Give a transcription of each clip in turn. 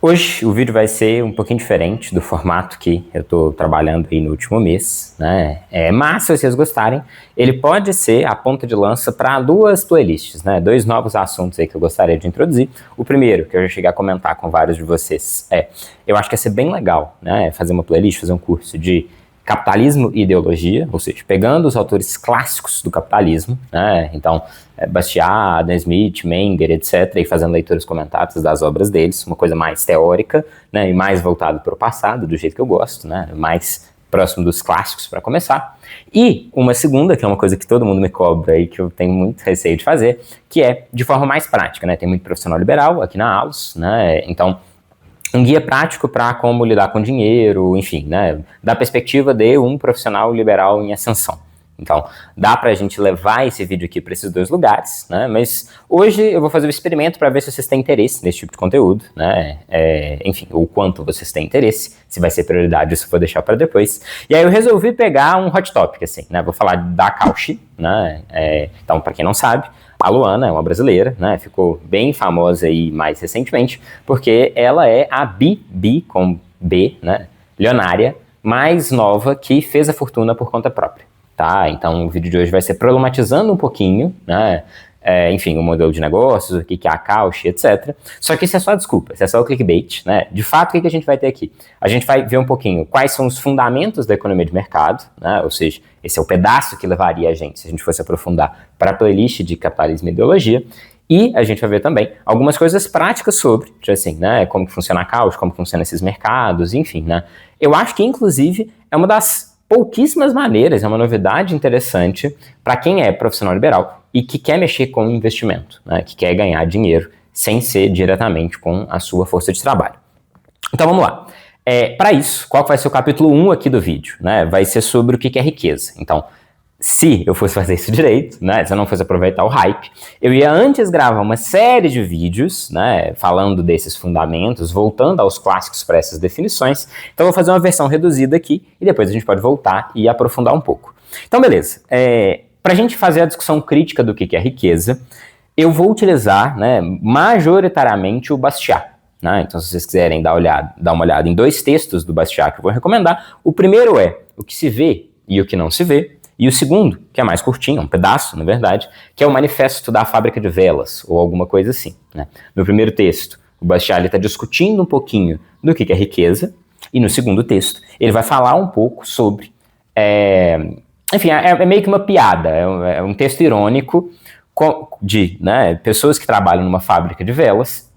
Hoje o vídeo vai ser um pouquinho diferente do formato que eu estou trabalhando aí no último mês, né? Mas se vocês gostarem, ele pode ser a ponta de lança para duas playlists, né? Dois novos assuntos aí que eu gostaria de introduzir. O primeiro, que eu já cheguei a comentar com vários de vocês, eu acho que ia ser bem legal, né? Fazer uma playlist, fazer um curso de capitalismo e ideologia, ou seja, pegando os autores clássicos do capitalismo, né? Então, Bastiat, Adam Smith, Menger, etc., e fazendo leituras comentadas das obras deles, uma coisa mais teórica, né? E mais voltada para o passado, do jeito que eu gosto, né? Mais próximo dos clássicos para começar. E uma segunda, que é uma coisa que todo mundo me cobra e que eu tenho muito receio de fazer, que é de forma mais prática, né? Tem muito profissional liberal aqui na ALUS, né? Então, um guia prático para como lidar com dinheiro, enfim, né, da perspectiva de um profissional liberal em ascensão. Então, dá para a gente levar esse vídeo aqui para esses dois lugares, né, mas hoje eu vou fazer o experimento para ver se vocês têm interesse nesse tipo de conteúdo, né, enfim, o quanto vocês têm interesse, se vai ser prioridade, isso eu vou deixar para depois. E aí eu resolvi pegar um hot topic, assim, né, vou falar da Cauchy, né, então, para quem não sabe, a Luana é uma brasileira, né, ficou bem famosa aí mais recentemente, porque ela é a com B, né, bilionária mais nova que fez a fortuna por conta própria, tá? Então o vídeo de hoje vai ser problematizando um pouquinho, né, enfim, o modelo de negócios, o que é a Cauchy, etc. Só que isso é só desculpa, isso é só o clickbait, né? De fato, o que a gente vai ter aqui? A gente vai ver um pouquinho quais são os fundamentos da economia de mercado, né? Ou seja, esse é o pedaço que levaria a gente, se a gente fosse aprofundar, para a playlist de capitalismo e ideologia. E a gente vai ver também algumas coisas práticas sobre, assim, né? Como que funciona a Cauchy, como que funcionam esses mercados, enfim, né? Eu acho que, inclusive, é uma das pouquíssimas maneiras, é uma novidade interessante para quem é profissional liberal e que quer mexer com investimento, né, que quer ganhar dinheiro sem ser diretamente com a sua força de trabalho. Então vamos lá. Para isso, qual vai ser o capítulo 1 aqui do vídeo? Né? Vai ser sobre o que é riqueza. Então, se eu fosse fazer isso direito, né, se eu não fosse aproveitar o hype, eu ia antes gravar uma série de vídeos, né, falando desses fundamentos, voltando aos clássicos para essas definições. Então eu vou fazer uma versão reduzida aqui e depois a gente pode voltar e aprofundar um pouco. Então beleza, para a gente fazer a discussão crítica do que é riqueza, eu vou utilizar, né, majoritariamente o Bastiat. Né? Então se vocês quiserem dar uma olhada em dois textos do Bastiat que eu vou recomendar, o primeiro é o que se vê e o que não se vê, e o segundo, que é mais curtinho, um pedaço, na verdade, que é o Manifesto da Fábrica de Velas, ou alguma coisa assim. Né? No primeiro texto, o Bastiat está discutindo um pouquinho do que é riqueza, e no segundo texto, ele vai falar um pouco sobre... enfim, é meio que uma piada, é um texto irônico de, né, pessoas que trabalham numa fábrica de velas,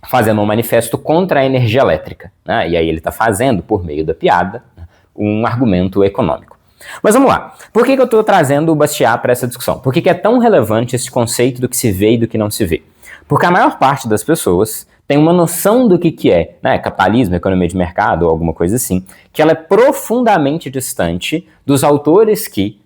fazendo um manifesto contra a energia elétrica. Né? E aí ele está fazendo, por meio da piada, um argumento econômico. Mas vamos lá, por que eu estou trazendo o Bastiat para essa discussão? Por que é tão relevante esse conceito do que se vê e do que não se vê? Porque a maior parte das pessoas tem uma noção do que é, né, capitalismo, economia de mercado ou alguma coisa assim, que ela é profundamente distante dos autores que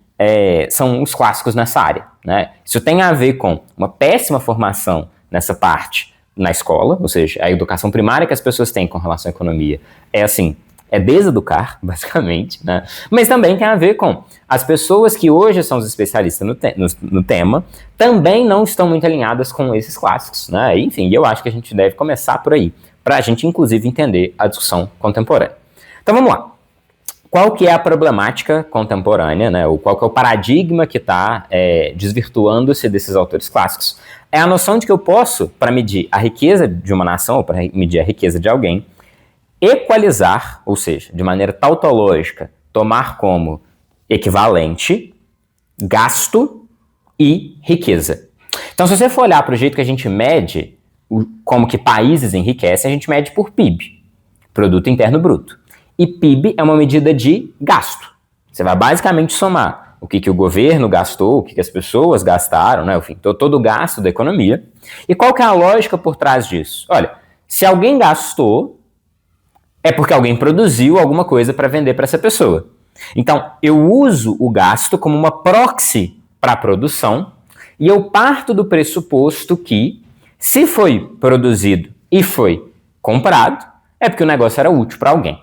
são os clássicos nessa área. Né? Isso tem a ver com uma péssima formação nessa parte na escola, ou seja, a educação primária que as pessoas têm com relação à economia é deseducar, basicamente, né? Mas também tem a ver com as pessoas que hoje são os especialistas no tema, também não estão muito alinhadas com esses clássicos, né? Enfim, eu acho que a gente deve começar por aí, para a gente, inclusive, entender a discussão contemporânea. Então, vamos lá. Qual que é a problemática contemporânea, né? Ou qual que é o paradigma que está desvirtuando-se desses autores clássicos? É a noção de que eu posso, para medir a riqueza de uma nação, ou para medir a riqueza de alguém, equalizar, ou seja, de maneira tautológica, tomar como equivalente gasto e riqueza. Então, se você for olhar para o jeito que a gente mede como que países enriquecem, a gente mede por PIB, Produto Interno Bruto. E PIB é uma medida de gasto. Você vai basicamente somar o que o governo gastou, o que as pessoas gastaram, né? Enfim, todo o gasto da economia. E qual que é a lógica por trás disso? Olha, se alguém gastou, é porque alguém produziu alguma coisa para vender para essa pessoa. Então, eu uso o gasto como uma proxy para a produção e eu parto do pressuposto que, se foi produzido e foi comprado, é porque o negócio era útil para alguém.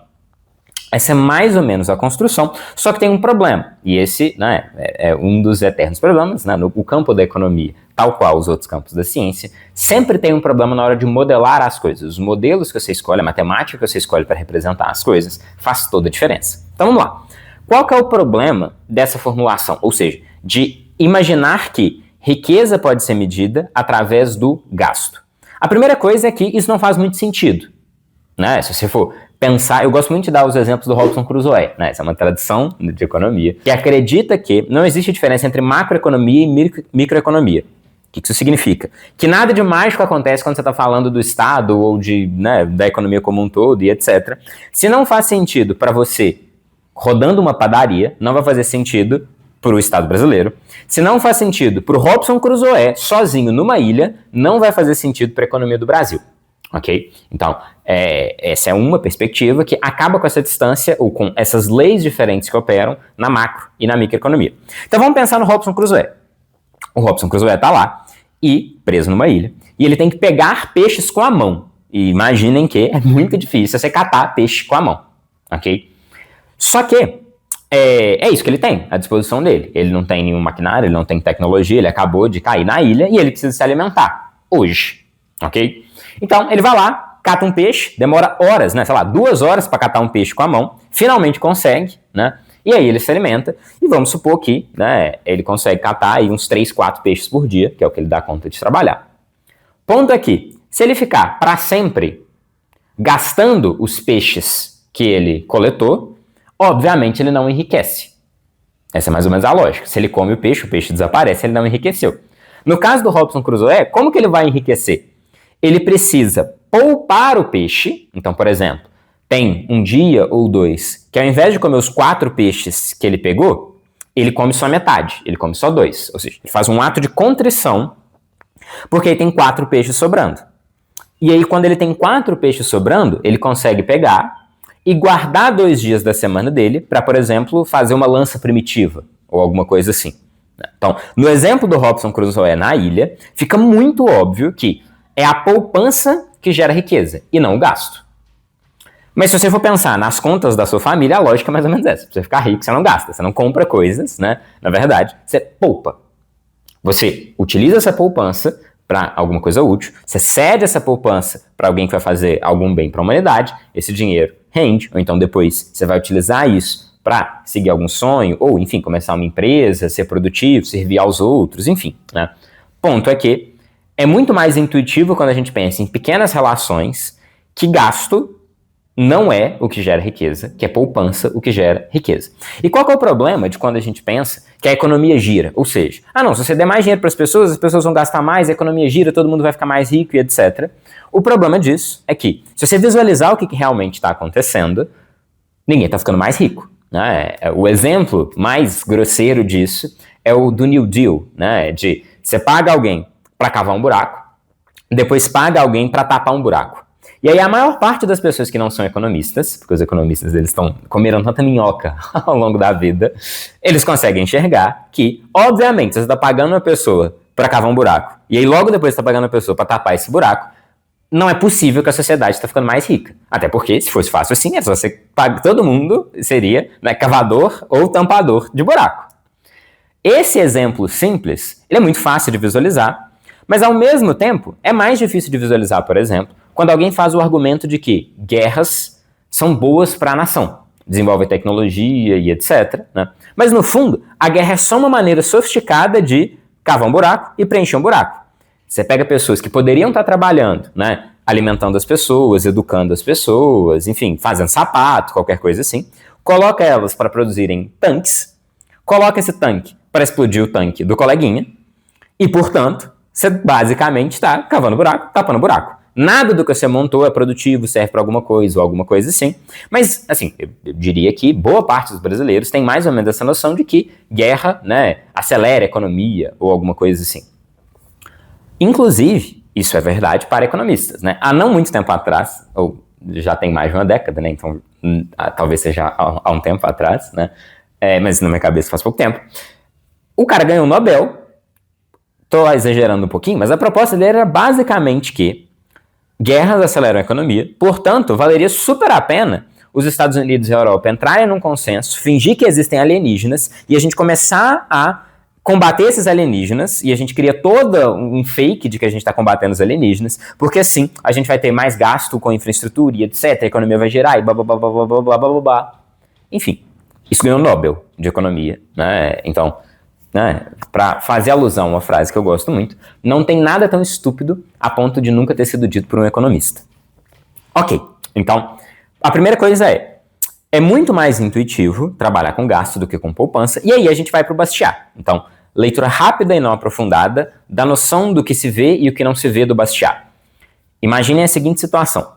Essa é mais ou menos a construção, só que tem um problema, e esse, né, é um dos eternos problemas, né, no campo da economia, tal qual os outros campos da ciência, sempre tem um problema na hora de modelar as coisas. Os modelos que você escolhe, a matemática que você escolhe para representar as coisas, faz toda a diferença. Então vamos lá. Qual que é o problema dessa formulação? Ou seja, de imaginar que riqueza pode ser medida através do gasto. A primeira coisa é que isso não faz muito sentido, né? Se você for pensar, eu gosto muito de dar os exemplos do Robinson Crusoe, né? Essa é uma tradição de economia, que acredita que não existe diferença entre macroeconomia e microeconomia. O que isso significa? Que nada de mágico acontece quando você está falando do Estado ou da economia como um todo e etc. Se não faz sentido para você rodando uma padaria, não vai fazer sentido para o Estado brasileiro. Se não faz sentido para o Robinson Crusoe sozinho numa ilha, não vai fazer sentido para a economia do Brasil. Ok? Então, essa é uma perspectiva que acaba com essa distância ou com essas leis diferentes que operam na macro e na microeconomia. Então vamos pensar no Robinson Crusoe. O Robinson Crusoe está lá e preso numa ilha e ele tem que pegar peixes com a mão. E imaginem que é muito difícil você catar peixe com a mão. Ok? Só que é isso que ele tem à disposição dele. Ele não tem nenhum maquinário, ele não tem tecnologia, ele acabou de cair na ilha e ele precisa se alimentar hoje. Ok? Então, ele vai lá, cata um peixe, demora horas, né? Sei lá, 2 horas para catar um peixe com a mão, finalmente consegue, né? E aí ele se alimenta, e vamos supor que, né, ele consegue catar aí uns 3, 4 peixes por dia, que é o que ele dá conta de trabalhar. Ponto é que, se ele ficar para sempre gastando os peixes que ele coletou, obviamente ele não enriquece. Essa é mais ou menos a lógica. Se ele come o peixe desaparece, ele não enriqueceu. No caso do Robinson Crusoe, como que ele vai enriquecer? Ele precisa poupar o peixe. Então, por exemplo, tem um dia ou 2 que ao invés de comer os 4 peixes que ele pegou, ele come só metade, ele come só 2. Ou seja, ele faz um ato de contrição porque ele tem 4 peixes sobrando. E aí, quando ele tem 4 peixes sobrando, ele consegue pegar e guardar 2 dias da semana dele para, por exemplo, fazer uma lança primitiva ou alguma coisa assim. Então, no exemplo do Robinson Crusoe na ilha, fica muito óbvio que é a poupança que gera riqueza e não o gasto. Mas se você for pensar nas contas da sua família, a lógica é mais ou menos essa. Pra você ficar rico, você não gasta, você não compra coisas, né? Na verdade, você poupa. Você utiliza essa poupança para alguma coisa útil, você cede essa poupança para alguém que vai fazer algum bem para a humanidade, esse dinheiro rende, ou então depois você vai utilizar isso para seguir algum sonho, ou enfim, começar uma empresa, ser produtivo, servir aos outros, enfim, né? Ponto é que é muito mais intuitivo quando a gente pensa em pequenas relações que gasto não é o que gera riqueza, que é poupança o que gera riqueza. E qual que é o problema de quando a gente pensa que a economia gira? Ou seja, se você der mais dinheiro para as pessoas vão gastar mais, a economia gira, todo mundo vai ficar mais rico e etc. O problema disso é que, se você visualizar o que realmente está acontecendo, ninguém está ficando mais rico. Né? O exemplo mais grosseiro disso é o do New Deal, né? De você paga alguém para cavar um buraco, depois paga alguém para tapar um buraco. E aí a maior parte das pessoas que não são economistas, porque os economistas eles comeram tanta minhoca ao longo da vida, eles conseguem enxergar que, obviamente, se você está pagando uma pessoa para cavar um buraco, e aí logo depois você está pagando uma pessoa para tapar esse buraco, não é possível que a sociedade está ficando mais rica. Até porque, se fosse fácil assim, é só você pagar, todo mundo seria, né, cavador ou tampador de buraco. Esse exemplo simples, ele é muito fácil de visualizar, mas ao mesmo tempo é mais difícil de visualizar, por exemplo, quando alguém faz o argumento de que guerras são boas para a nação, desenvolve tecnologia e etc. Né? Mas no fundo, a guerra é só uma maneira sofisticada de cavar um buraco e preencher um buraco. Você pega pessoas que poderiam estar trabalhando, né, alimentando as pessoas, educando as pessoas, enfim, fazendo sapato, qualquer coisa assim, coloca elas para produzirem tanques, coloca esse tanque para explodir o tanque do coleguinha e, portanto, você basicamente está cavando buraco, tapando buraco. Nada do que você montou é produtivo, serve para alguma coisa ou alguma coisa assim. Mas, assim, eu diria que boa parte dos brasileiros tem mais ou menos essa noção de que guerra, né, acelera a economia ou alguma coisa assim. Inclusive, isso é verdade para economistas, né? Há não muito tempo atrás, ou já tem mais de uma década, né? Então, talvez seja há um tempo atrás, né? Mas na minha cabeça faz pouco tempo. O cara ganhou o Nobel. Tô exagerando um pouquinho, mas a proposta dele era basicamente que guerras aceleram a economia, portanto, valeria super a pena os Estados Unidos e a Europa entrarem num consenso, fingir que existem alienígenas e a gente começar a combater esses alienígenas, e a gente cria todo um fake de que a gente está combatendo os alienígenas, porque assim, a gente vai ter mais gasto com infraestrutura e etc, a economia vai girar e blá blá blá blá blá blá blá blá blá. Enfim, isso ganhou o Nobel de Economia, né? Então, né, para fazer alusão a uma frase que eu gosto muito, não tem nada tão estúpido a ponto de nunca ter sido dito por um economista. Ok, então, a primeira coisa é muito mais intuitivo trabalhar com gasto do que com poupança, e aí a gente vai para o Bastiat. Então, leitura rápida e não aprofundada da noção do que se vê e o que não se vê do Bastiat. Imaginem a seguinte situação.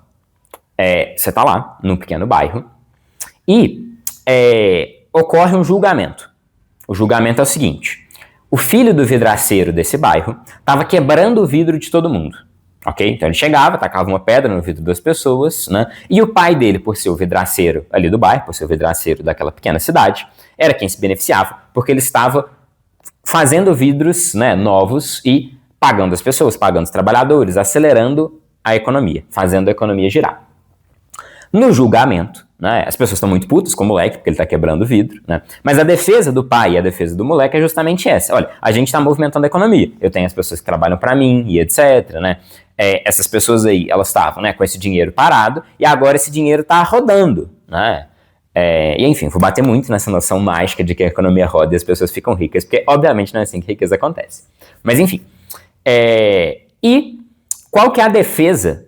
Você está lá, num pequeno bairro, e ocorre um julgamento. O julgamento é o seguinte: o filho do vidraceiro desse bairro estava quebrando o vidro de todo mundo. Ok? Então ele chegava, tacava uma pedra no vidro das pessoas, né? E o pai dele, por ser o vidraceiro ali do bairro, por ser o vidraceiro daquela pequena cidade, era quem se beneficiava, porque ele estava fazendo vidros, né, novos e pagando as pessoas, pagando os trabalhadores, acelerando a economia, fazendo a economia girar. No julgamento, né, as pessoas estão muito putas com o moleque, porque ele está quebrando o vidro, né? Mas a defesa do pai e a defesa do moleque é justamente essa. Olha, a gente está movimentando a economia. Eu tenho as pessoas que trabalham para mim e etc, né? Essas pessoas aí, elas estavam, né, com esse dinheiro parado e agora esse dinheiro está rodando, né? E enfim, vou bater muito nessa noção mágica de que a economia roda e as pessoas ficam ricas, porque obviamente não é assim que riqueza acontece. Mas enfim, e qual que é a defesa,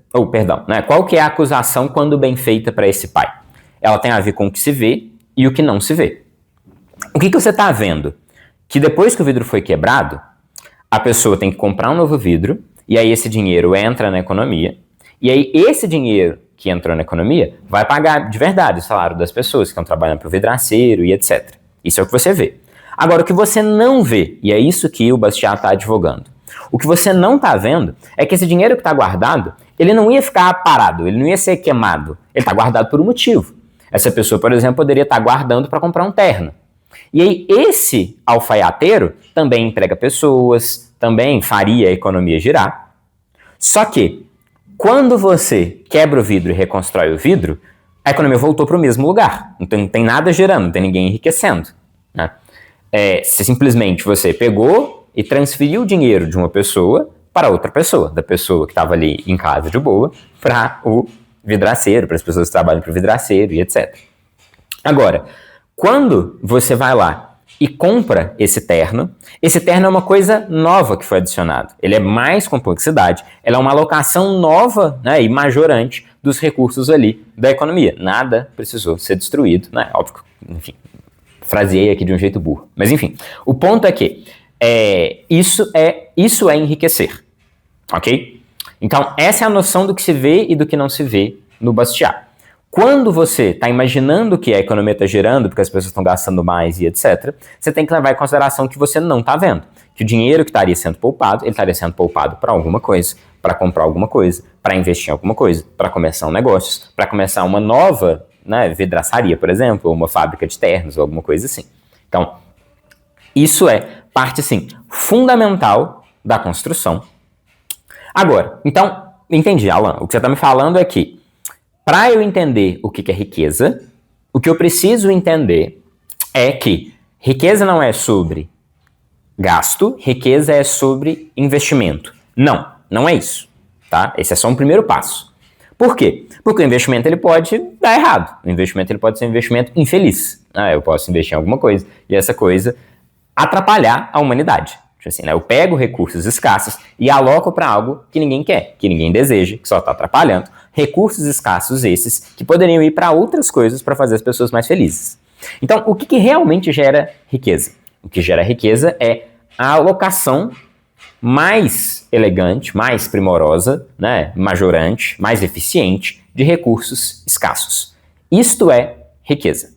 né, qual que é a acusação quando bem feita para esse pai? Ela tem a ver com o que se vê e o que não se vê. O que você está vendo? Que depois que o vidro foi quebrado, a pessoa tem que comprar um novo vidro, e aí esse dinheiro entra na economia, e aí esse dinheiro que entrou na economia vai pagar de verdade o salário das pessoas que estão trabalhando para o vidraceiro e etc. Isso é o que você vê. Agora, o que você não vê, e é isso que o Bastiat está advogando, o que você não está vendo é que esse dinheiro que está guardado, ele não ia ficar parado, ele não ia ser queimado, ele está guardado por um motivo. Essa pessoa, por exemplo, poderia estar guardando para comprar um terno. E aí esse alfaiateiro também emprega pessoas, também faria a economia girar. Só que, quando você quebra o vidro e reconstrói o vidro, a economia voltou para o mesmo lugar. Então não tem nada girando, não tem ninguém enriquecendo, né? Simplesmente você pegou e transferiu o dinheiro de uma pessoa para outra pessoa, da pessoa que estava ali em casa de boa, para o vidraceiro, para as pessoas que trabalham para o vidraceiro e etc. Agora, quando você vai lá e compra esse terno é uma coisa nova que foi adicionada. Ele é mais complexidade, ela é uma alocação nova, né, e majorante dos recursos ali da economia. Nada precisou ser destruído, né? Óbvio, enfim, fraseei aqui de um jeito burro. Mas enfim, o ponto é que isso é enriquecer, ok? Então, essa é a noção do que se vê e do que não se vê no Bastiat. Quando você está imaginando que a economia está girando porque as pessoas estão gastando mais e etc., você tem que levar em consideração que você não está vendo. Que o dinheiro que estaria sendo poupado, ele estaria sendo poupado para alguma coisa, para comprar alguma coisa, para investir em alguma coisa, para começar um negócio, para começar uma nova, né, vidraçaria, por exemplo, ou uma fábrica de ternos ou alguma coisa assim. Então, isso é parte, sim, fundamental da construção. Agora, então, entendi, Alan, o que você está me falando é que para eu entender o que é riqueza, o que eu preciso entender é que riqueza não é sobre gasto, riqueza é sobre investimento. Não é isso, tá? Esse é só um primeiro passo. Por quê? Porque o investimento ele pode dar errado. O investimento ele pode ser um investimento infeliz. Eu posso investir em alguma coisa e essa coisa atrapalhar a humanidade. Assim, né? Eu pego recursos escassos e aloco para algo que ninguém quer, que ninguém deseja, que só está atrapalhando. Recursos escassos esses que poderiam ir para outras coisas para fazer as pessoas mais felizes. Então, o que realmente gera riqueza? O que gera riqueza é a alocação mais elegante, mais primorosa, né, majorante, mais eficiente de recursos escassos. Isto é riqueza.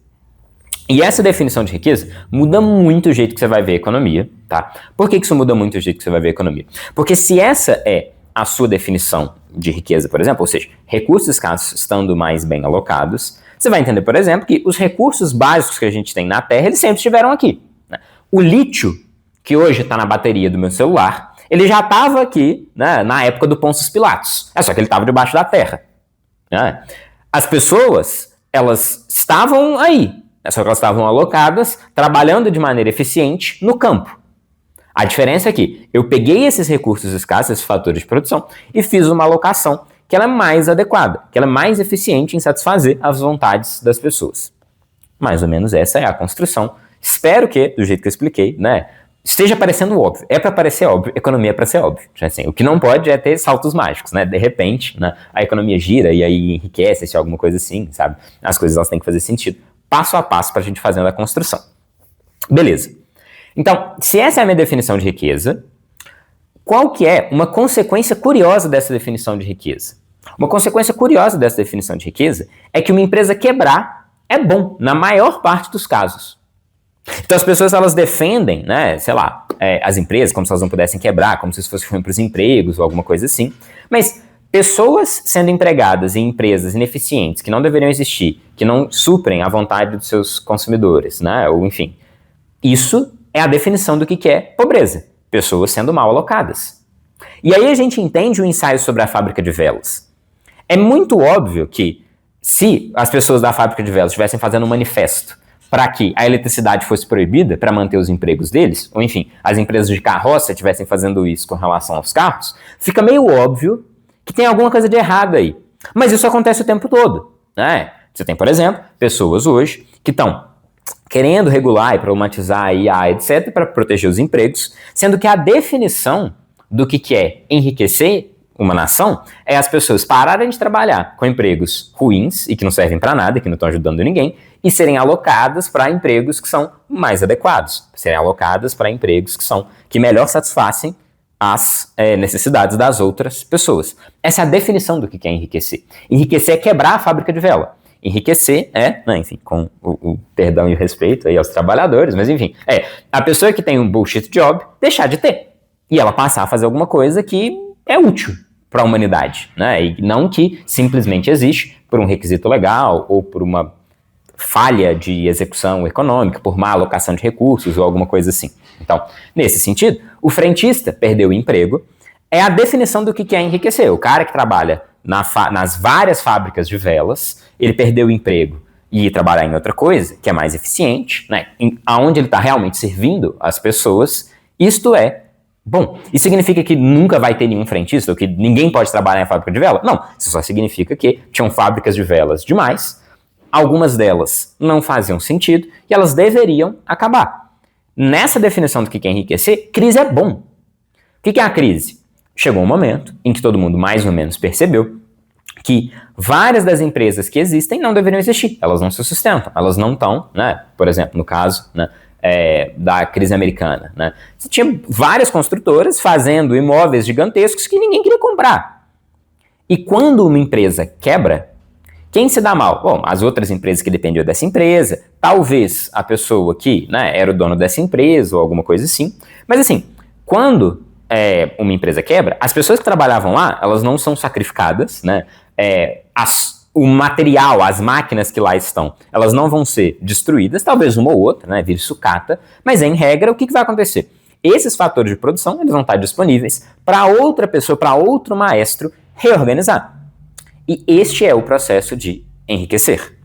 E essa definição de riqueza muda muito o jeito que você vai ver a economia, tá? Por que isso muda muito o jeito que você vai ver a economia? Porque se essa é a sua definição de riqueza, por exemplo, ou seja, recursos escassos estando mais bem alocados, você vai entender, por exemplo, que os recursos básicos que a gente tem na Terra, eles sempre estiveram aqui, né? O lítio, que hoje está na bateria do meu celular, ele já estava aqui, né, na época do Pôncio Pilatos. Só que ele estava debaixo da terra, né? As pessoas elas estavam aí, só que elas estavam alocadas, trabalhando de maneira eficiente no campo. A diferença é que eu peguei esses recursos escassos, esses fatores de produção, e fiz uma alocação que ela é mais adequada, que ela é mais eficiente em satisfazer as vontades das pessoas. Mais ou menos essa é a construção. Espero que, do jeito que eu expliquei, né, esteja parecendo óbvio. É para parecer óbvio, economia é para ser óbvio. Assim, o que não pode é ter saltos mágicos, né? De repente, né, a economia gira e aí enriquece, alguma coisa assim, sabe? As coisas elas têm que fazer sentido. Passo a passo para a gente fazendo a construção. Beleza. Então, se essa é a minha definição de riqueza, qual que é uma consequência curiosa dessa definição de riqueza? Uma consequência curiosa dessa definição de riqueza é que uma empresa quebrar é bom, na maior parte dos casos. Então as pessoas elas defendem, né, sei lá, as empresas como se elas não pudessem quebrar, como se isso fosse ruim para os empregos ou alguma coisa assim. Mas pessoas sendo empregadas em empresas ineficientes, que não deveriam existir, que não suprem a vontade dos seus consumidores, né, ou enfim, isso é a definição do que é pobreza. Pessoas sendo mal alocadas. E aí a gente entende o ensaio sobre a fábrica de velas. É muito óbvio que se as pessoas da fábrica de velas estivessem fazendo um manifesto para que a eletricidade fosse proibida para manter os empregos deles, ou enfim, as empresas de carroça estivessem fazendo isso com relação aos carros, fica meio óbvio que tem alguma coisa de errado aí. Mas isso acontece o tempo todo, né? Você tem, por exemplo, pessoas hoje que estão querendo regular e problematizar a IA, etc., para proteger os empregos, sendo que a definição do que é enriquecer uma nação é as pessoas pararem de trabalhar com empregos ruins e que não servem para nada, que não estão ajudando ninguém, e serem alocadas para empregos que são mais adequados, serem alocadas para empregos que melhor satisfazem as necessidades das outras pessoas. Essa é a definição do que é enriquecer. Enriquecer é quebrar a fábrica de vela. Enriquecer enfim, com o perdão e o respeito aí aos trabalhadores, mas enfim, a pessoa que tem um bullshit job deixar de ter e ela passar a fazer alguma coisa que é útil para a humanidade, né? E não que simplesmente existe por um requisito legal ou por uma falha de execução econômica, por má alocação de recursos ou alguma coisa assim. Então, nesse sentido, o frentista perdeu o emprego é a definição do que é enriquecer. O cara que trabalha nas várias fábricas de velas, ele perdeu o emprego e ir trabalhar em outra coisa, que é mais eficiente, né? Aonde ele está realmente servindo as pessoas, isto é bom. Isso significa que nunca vai ter nenhum frentista, ou que ninguém pode trabalhar em fábrica de vela? Não, isso só significa que tinham fábricas de velas demais, algumas delas não faziam sentido e elas deveriam acabar. Nessa definição do que é enriquecer, crise é bom. O que é a crise? Chegou um momento em que todo mundo mais ou menos percebeu que várias das empresas que existem não deveriam existir, elas não se sustentam, elas não estão, né? Por exemplo, no caso, né, da crise americana, né? Você tinha várias construtoras fazendo imóveis gigantescos que ninguém queria comprar. E quando uma empresa quebra, quem se dá mal? Bom, as outras empresas que dependiam dessa empresa, talvez a pessoa que, né, era o dono dessa empresa ou alguma coisa assim. Mas assim, quando uma empresa quebra, as pessoas que trabalhavam lá, elas não são sacrificadas, né? O material, as máquinas que lá estão, elas não vão ser destruídas, talvez uma ou outra, né, vire sucata, mas em regra, o que vai acontecer? Esses fatores de produção, eles vão estar disponíveis para outra pessoa, para outro maestro reorganizar. E este é o processo de enriquecer.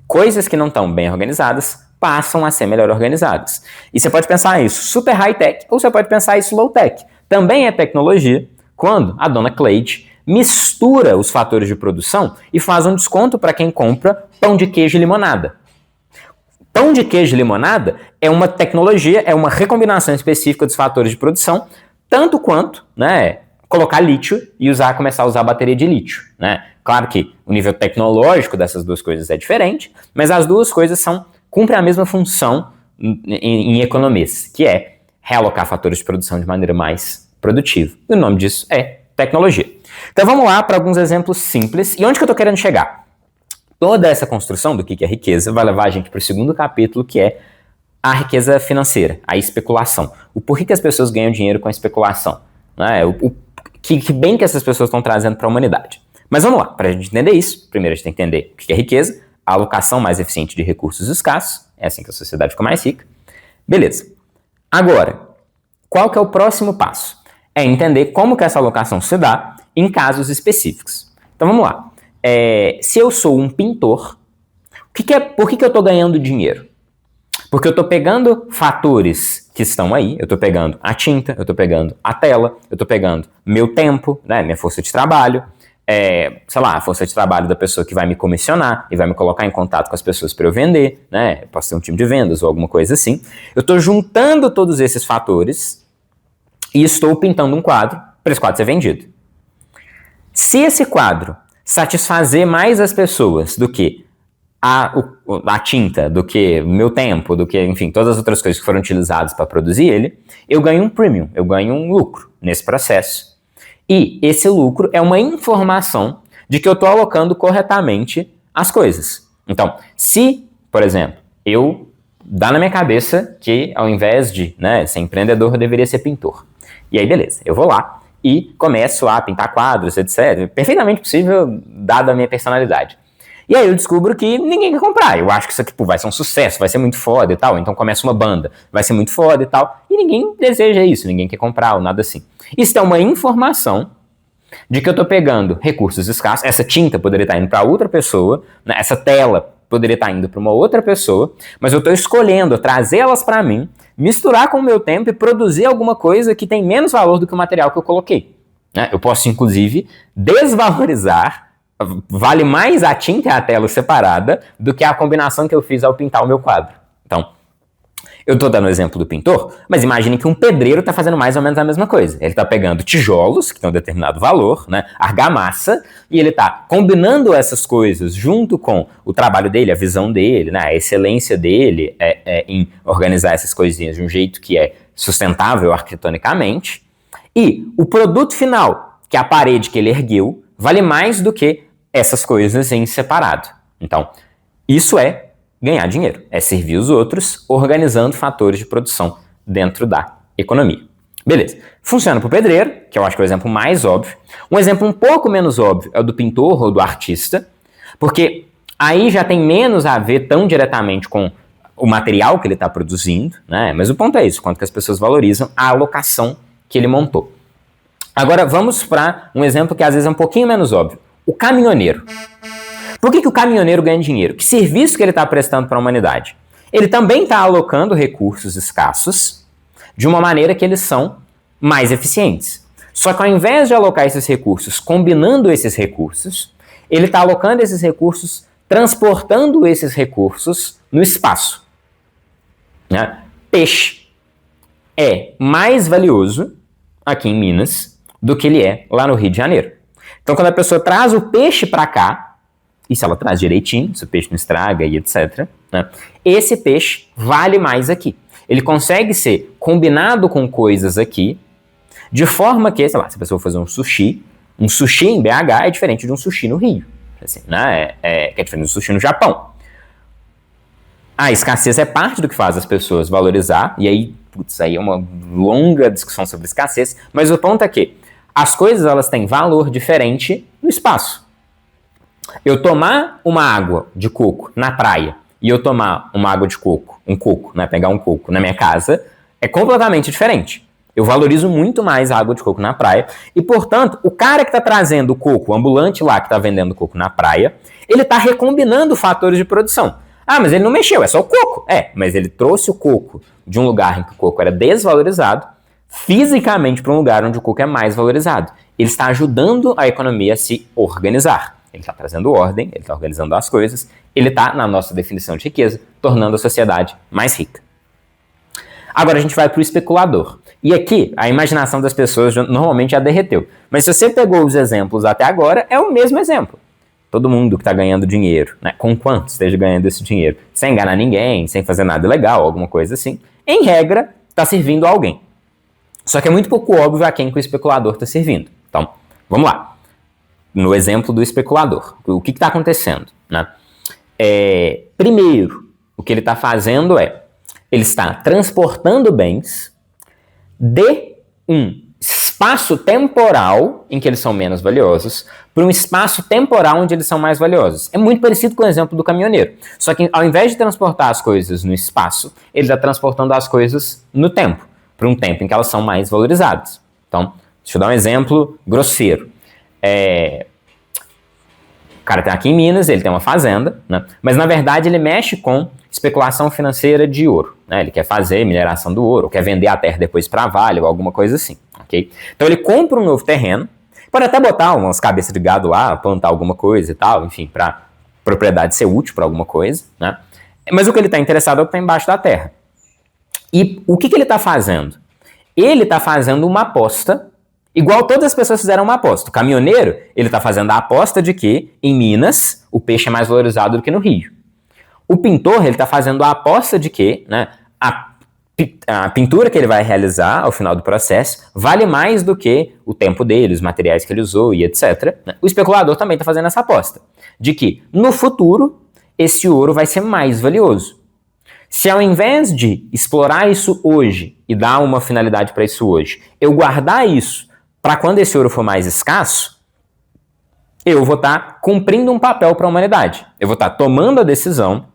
Coisas que não estão bem organizadas passam a ser melhor organizadas. E você pode pensar isso super high-tech, ou você pode pensar isso low-tech. Também é tecnologia quando a dona Cleide mistura os fatores de produção e faz um desconto para quem compra pão de queijo e limonada. Pão de queijo e limonada é uma tecnologia, é uma recombinação específica dos fatores de produção, tanto quanto, né, colocar lítio e começar a usar bateria de lítio, né? Claro que o nível tecnológico dessas duas coisas é diferente, mas as duas coisas cumprem a mesma função em economias, que é realocar fatores de produção de maneira mais produtiva. E o nome disso é tecnologia. Então vamos lá para alguns exemplos simples. E onde que eu estou querendo chegar? Toda essa construção do que é riqueza vai levar a gente para o segundo capítulo, que é a riqueza financeira, a especulação. O porquê que as pessoas ganham dinheiro com a especulação, né? Que bem que essas pessoas estão trazendo para a humanidade. Mas vamos lá, para a gente entender isso, primeiro a gente tem que entender o que é riqueza, a alocação mais eficiente de recursos escassos, é assim que a sociedade fica mais rica. Beleza. Agora, qual que é o próximo passo? É entender como que essa alocação se dá em casos específicos. Então vamos lá. Se eu sou um pintor, Por que eu estou ganhando dinheiro? Porque eu estou pegando fatores que estão aí, eu estou pegando a tinta, eu estou pegando a tela, eu estou pegando meu tempo, né, minha força de trabalho, sei lá, a força de trabalho da pessoa que vai me comissionar e vai me colocar em contato com as pessoas para eu vender, né, eu posso ter um time de vendas ou alguma coisa assim. Eu estou juntando todos esses fatores e estou pintando um quadro para esse quadro ser vendido. Se esse quadro satisfazer mais as pessoas do que a tinta, do que o meu tempo, do que, enfim, todas as outras coisas que foram utilizadas para produzir ele, eu ganho um premium, eu ganho um lucro nesse processo. E esse lucro é uma informação de que eu estou alocando corretamente as coisas. Então, se, por exemplo, dá na minha cabeça que ao invés de, né, ser empreendedor, eu deveria ser pintor. E aí, beleza, eu vou lá e começo a pintar quadros, etc. Perfeitamente possível, dada a minha personalidade. E aí eu descubro que ninguém quer comprar. Eu acho que isso aqui vai ser um sucesso, vai ser muito foda e tal. Então começa uma banda, vai ser muito foda e tal. E ninguém deseja isso, ninguém quer comprar ou nada assim. Isso é uma informação de que eu estou pegando recursos escassos. Essa tinta poderia estar indo para outra pessoa, né? Essa tela poderia estar indo para uma outra pessoa, mas eu estou escolhendo trazê-las para mim, misturar com o meu tempo e produzir alguma coisa que tem menos valor do que o material que eu coloquei. Né? Eu posso, inclusive, desvalorizar. Vale mais a tinta e a tela separada do que a combinação que eu fiz ao pintar o meu quadro. Então, eu estou dando o exemplo do pintor, mas imagine que um pedreiro está fazendo mais ou menos a mesma coisa. Ele está pegando tijolos, que têm um determinado valor, né, argamassa, e ele está combinando essas coisas junto com o trabalho dele, a visão dele, né, a excelência dele em organizar essas coisinhas de um jeito que é sustentável arquitetonicamente. E o produto final, que é a parede que ele ergueu, vale mais do que essas coisas em separado. Então, isso é ganhar dinheiro, é servir os outros organizando fatores de produção dentro da economia. Beleza. Funciona para o pedreiro, que eu acho que é o exemplo mais óbvio. Um exemplo um pouco menos óbvio é o do pintor ou do artista, porque aí já tem menos a ver tão diretamente com o material que ele está produzindo, né? Mas o ponto é isso, quanto que as pessoas valorizam a alocação que ele montou. Agora vamos para um exemplo que às vezes é um pouquinho menos óbvio. O caminhoneiro. Por que o caminhoneiro ganha dinheiro? Que serviço que ele está prestando para a humanidade? Ele também está alocando recursos escassos de uma maneira que eles são mais eficientes. Só que ao invés de alocar esses recursos, combinando esses recursos, ele está alocando esses recursos, transportando esses recursos no espaço. Né? Peixe é mais valioso aqui em Minas do que ele é lá no Rio de Janeiro. Então, quando a pessoa traz o peixe para cá, e se ela traz direitinho, se o peixe não estraga e etc., né, esse peixe vale mais aqui. Ele consegue ser combinado com coisas aqui, de forma que, sei lá, se a pessoa fazer um sushi em BH é diferente de um sushi no Rio. Assim, né, que é diferente do sushi no Japão. A escassez é parte do que faz as pessoas valorizar, e aí, aí é uma longa discussão sobre escassez, mas o ponto é que as coisas elas têm valor diferente no espaço. Eu tomar uma água de coco na praia e eu tomar uma água de coco, né, pegar um coco na minha casa, é completamente diferente. Eu valorizo muito mais a água de coco na praia e, portanto, o cara que está trazendo o coco, o ambulante lá que está vendendo coco na praia, ele está recombinando fatores de produção. Ah, mas ele não mexeu, é só o coco. Mas ele trouxe o coco de um lugar em que o coco era desvalorizado fisicamente para um lugar onde o coco é mais valorizado. Ele está ajudando a economia a se organizar. Ele está trazendo ordem, ele está organizando as coisas, ele está, na nossa definição de riqueza, tornando a sociedade mais rica. Agora a gente vai para o especulador. E aqui, a imaginação das pessoas normalmente já derreteu. Mas se você pegou os exemplos até agora, é o mesmo exemplo. Todo mundo que está ganhando dinheiro, né, com quanto esteja ganhando esse dinheiro, sem enganar ninguém, sem fazer nada ilegal, alguma coisa assim, em regra, está servindo a alguém. Só que é muito pouco óbvio a quem que o especulador está servindo. Então, vamos lá. No exemplo do especulador, o que está acontecendo? Né? Primeiro, o que ele está fazendo ele está transportando bens de um espaço temporal em que eles são menos valiosos para um espaço temporal onde eles são mais valiosos. É muito parecido com o exemplo do caminhoneiro. Só que ao invés de transportar as coisas no espaço, ele está transportando as coisas no tempo, para um tempo em que elas são mais valorizadas. Então, deixa eu dar um exemplo grosseiro. cara tem aqui em Minas, ele tem uma fazenda, né? Mas na verdade ele mexe com especulação financeira de ouro, né? Ele quer fazer mineração do ouro, quer vender a terra depois para Vale ou alguma coisa assim, ok? Então ele compra um novo terreno, pode até botar umas cabeças de gado lá, plantar alguma coisa e tal, enfim, para propriedade ser útil para alguma coisa, né? Mas o que ele está interessado é o que está embaixo da terra. E o que ele está fazendo? Ele está fazendo uma aposta, igual todas as pessoas fizeram uma aposta. O caminhoneiro, ele está fazendo a aposta de que em Minas o peixe é mais valorizado do que no Rio. O pintor, ele está fazendo a aposta de que, né, a pintura que ele vai realizar ao final do processo vale mais do que o tempo dele, os materiais que ele usou e etc. O especulador também está fazendo essa aposta de que no futuro esse ouro vai ser mais valioso. Se ao invés de explorar isso hoje e dar uma finalidade para isso hoje, eu guardar isso para quando esse ouro for mais escasso, eu vou estar cumprindo um papel para a humanidade. Eu vou estar tomando a decisão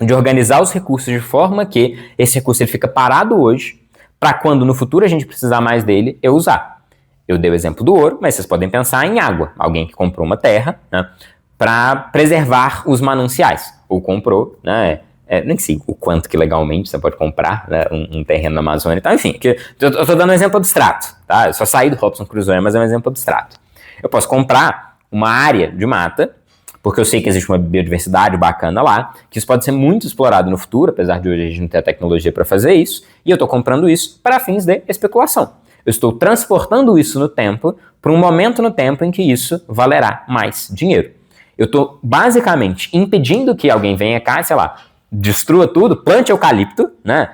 de organizar os recursos de forma que esse recurso ele fica parado hoje, para quando no futuro a gente precisar mais dele, eu usar. Eu dei o exemplo do ouro, mas vocês podem pensar em água. Alguém que comprou uma terra, né, para preservar os mananciais, ou comprou, né, nem sei o quanto que legalmente você pode comprar, né, um terreno na Amazônia e tal, enfim, eu estou dando um exemplo abstrato, tá? Eu só saí do Robinson Crusoe, mas é um exemplo abstrato. Eu posso comprar uma área de mata, porque eu sei que existe uma biodiversidade bacana lá, que isso pode ser muito explorado no futuro, apesar de hoje a gente não ter a tecnologia para fazer isso, e eu estou comprando isso para fins de especulação. Eu estou transportando isso no tempo, para um momento no tempo em que isso valerá mais dinheiro. Eu estou basicamente impedindo que alguém venha cá, sei lá, destrua tudo, plante eucalipto, né?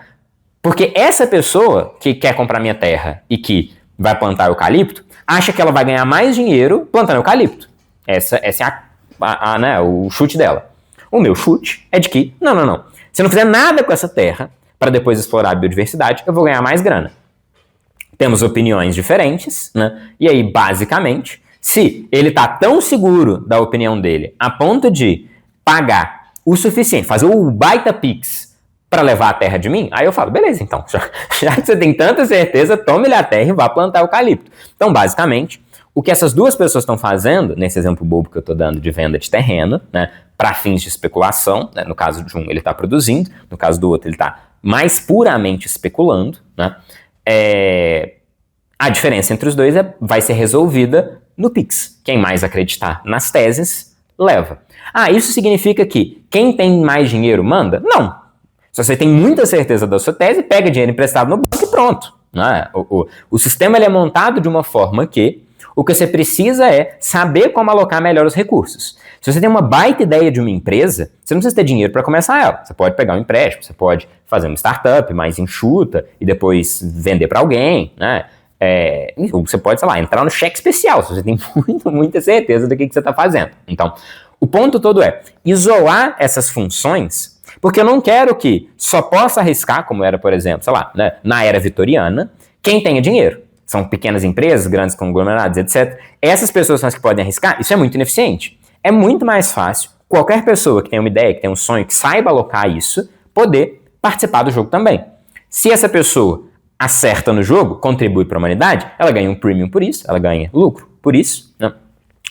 Porque essa pessoa que quer comprar minha terra e que vai plantar eucalipto, acha que ela vai ganhar mais dinheiro plantando eucalipto. Essa é né, o chute dela. O meu chute é de que, não. Se eu não fizer nada com essa terra para depois explorar a biodiversidade, eu vou ganhar mais grana. Temos opiniões diferentes, né? E aí, basicamente, se ele tá tão seguro da opinião dele a ponto de pagar o suficiente, fazer o baita pix para levar a terra de mim, aí eu falo, beleza, então, já que você tem tanta certeza, tome-lhe a terra e vá plantar eucalipto. Então, basicamente, o que essas duas pessoas estão fazendo, nesse exemplo bobo que eu estou dando de venda de terreno, né, para fins de especulação, né, no caso de um ele está produzindo, no caso do outro ele está mais puramente especulando, né, a diferença entre os dois vai ser resolvida no Pix. Quem mais acreditar nas teses, leva. Isso significa que quem tem mais dinheiro manda? Não. Se você tem muita certeza da sua tese, pega dinheiro emprestado no banco e pronto. Né? O sistema ele é montado de uma forma que o que você precisa é saber como alocar melhor os recursos. Se você tem uma baita ideia de uma empresa, você não precisa ter dinheiro para começar ela. Você pode pegar um empréstimo, você pode fazer uma startup mais enxuta e depois vender para alguém, né? Você pode, sei lá, entrar no cheque especial, se você tem muita certeza do que você está fazendo. Então, o ponto todo é isolar essas funções, porque eu não quero que só possa arriscar, como era, por exemplo, sei lá, né, na era vitoriana, quem tenha dinheiro. São pequenas empresas, grandes conglomerados, etc. Essas pessoas são as que podem arriscar. Isso é muito ineficiente. É muito mais fácil qualquer pessoa que tenha uma ideia, que tenha um sonho, que saiba alocar isso, poder participar do jogo também. Se essa pessoa acerta no jogo, contribui para a humanidade, ela ganha um premium por isso, ela ganha lucro por isso. Né?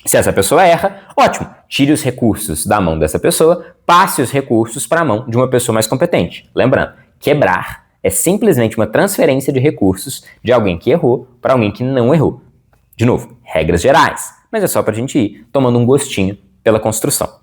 Se essa pessoa erra, ótimo, tire os recursos da mão dessa pessoa, passe os recursos para a mão de uma pessoa mais competente. Lembrando, quebrar é simplesmente uma transferência de recursos de alguém que errou para alguém que não errou. De novo, regras gerais, mas é só para a gente ir tomando um gostinho pela construção.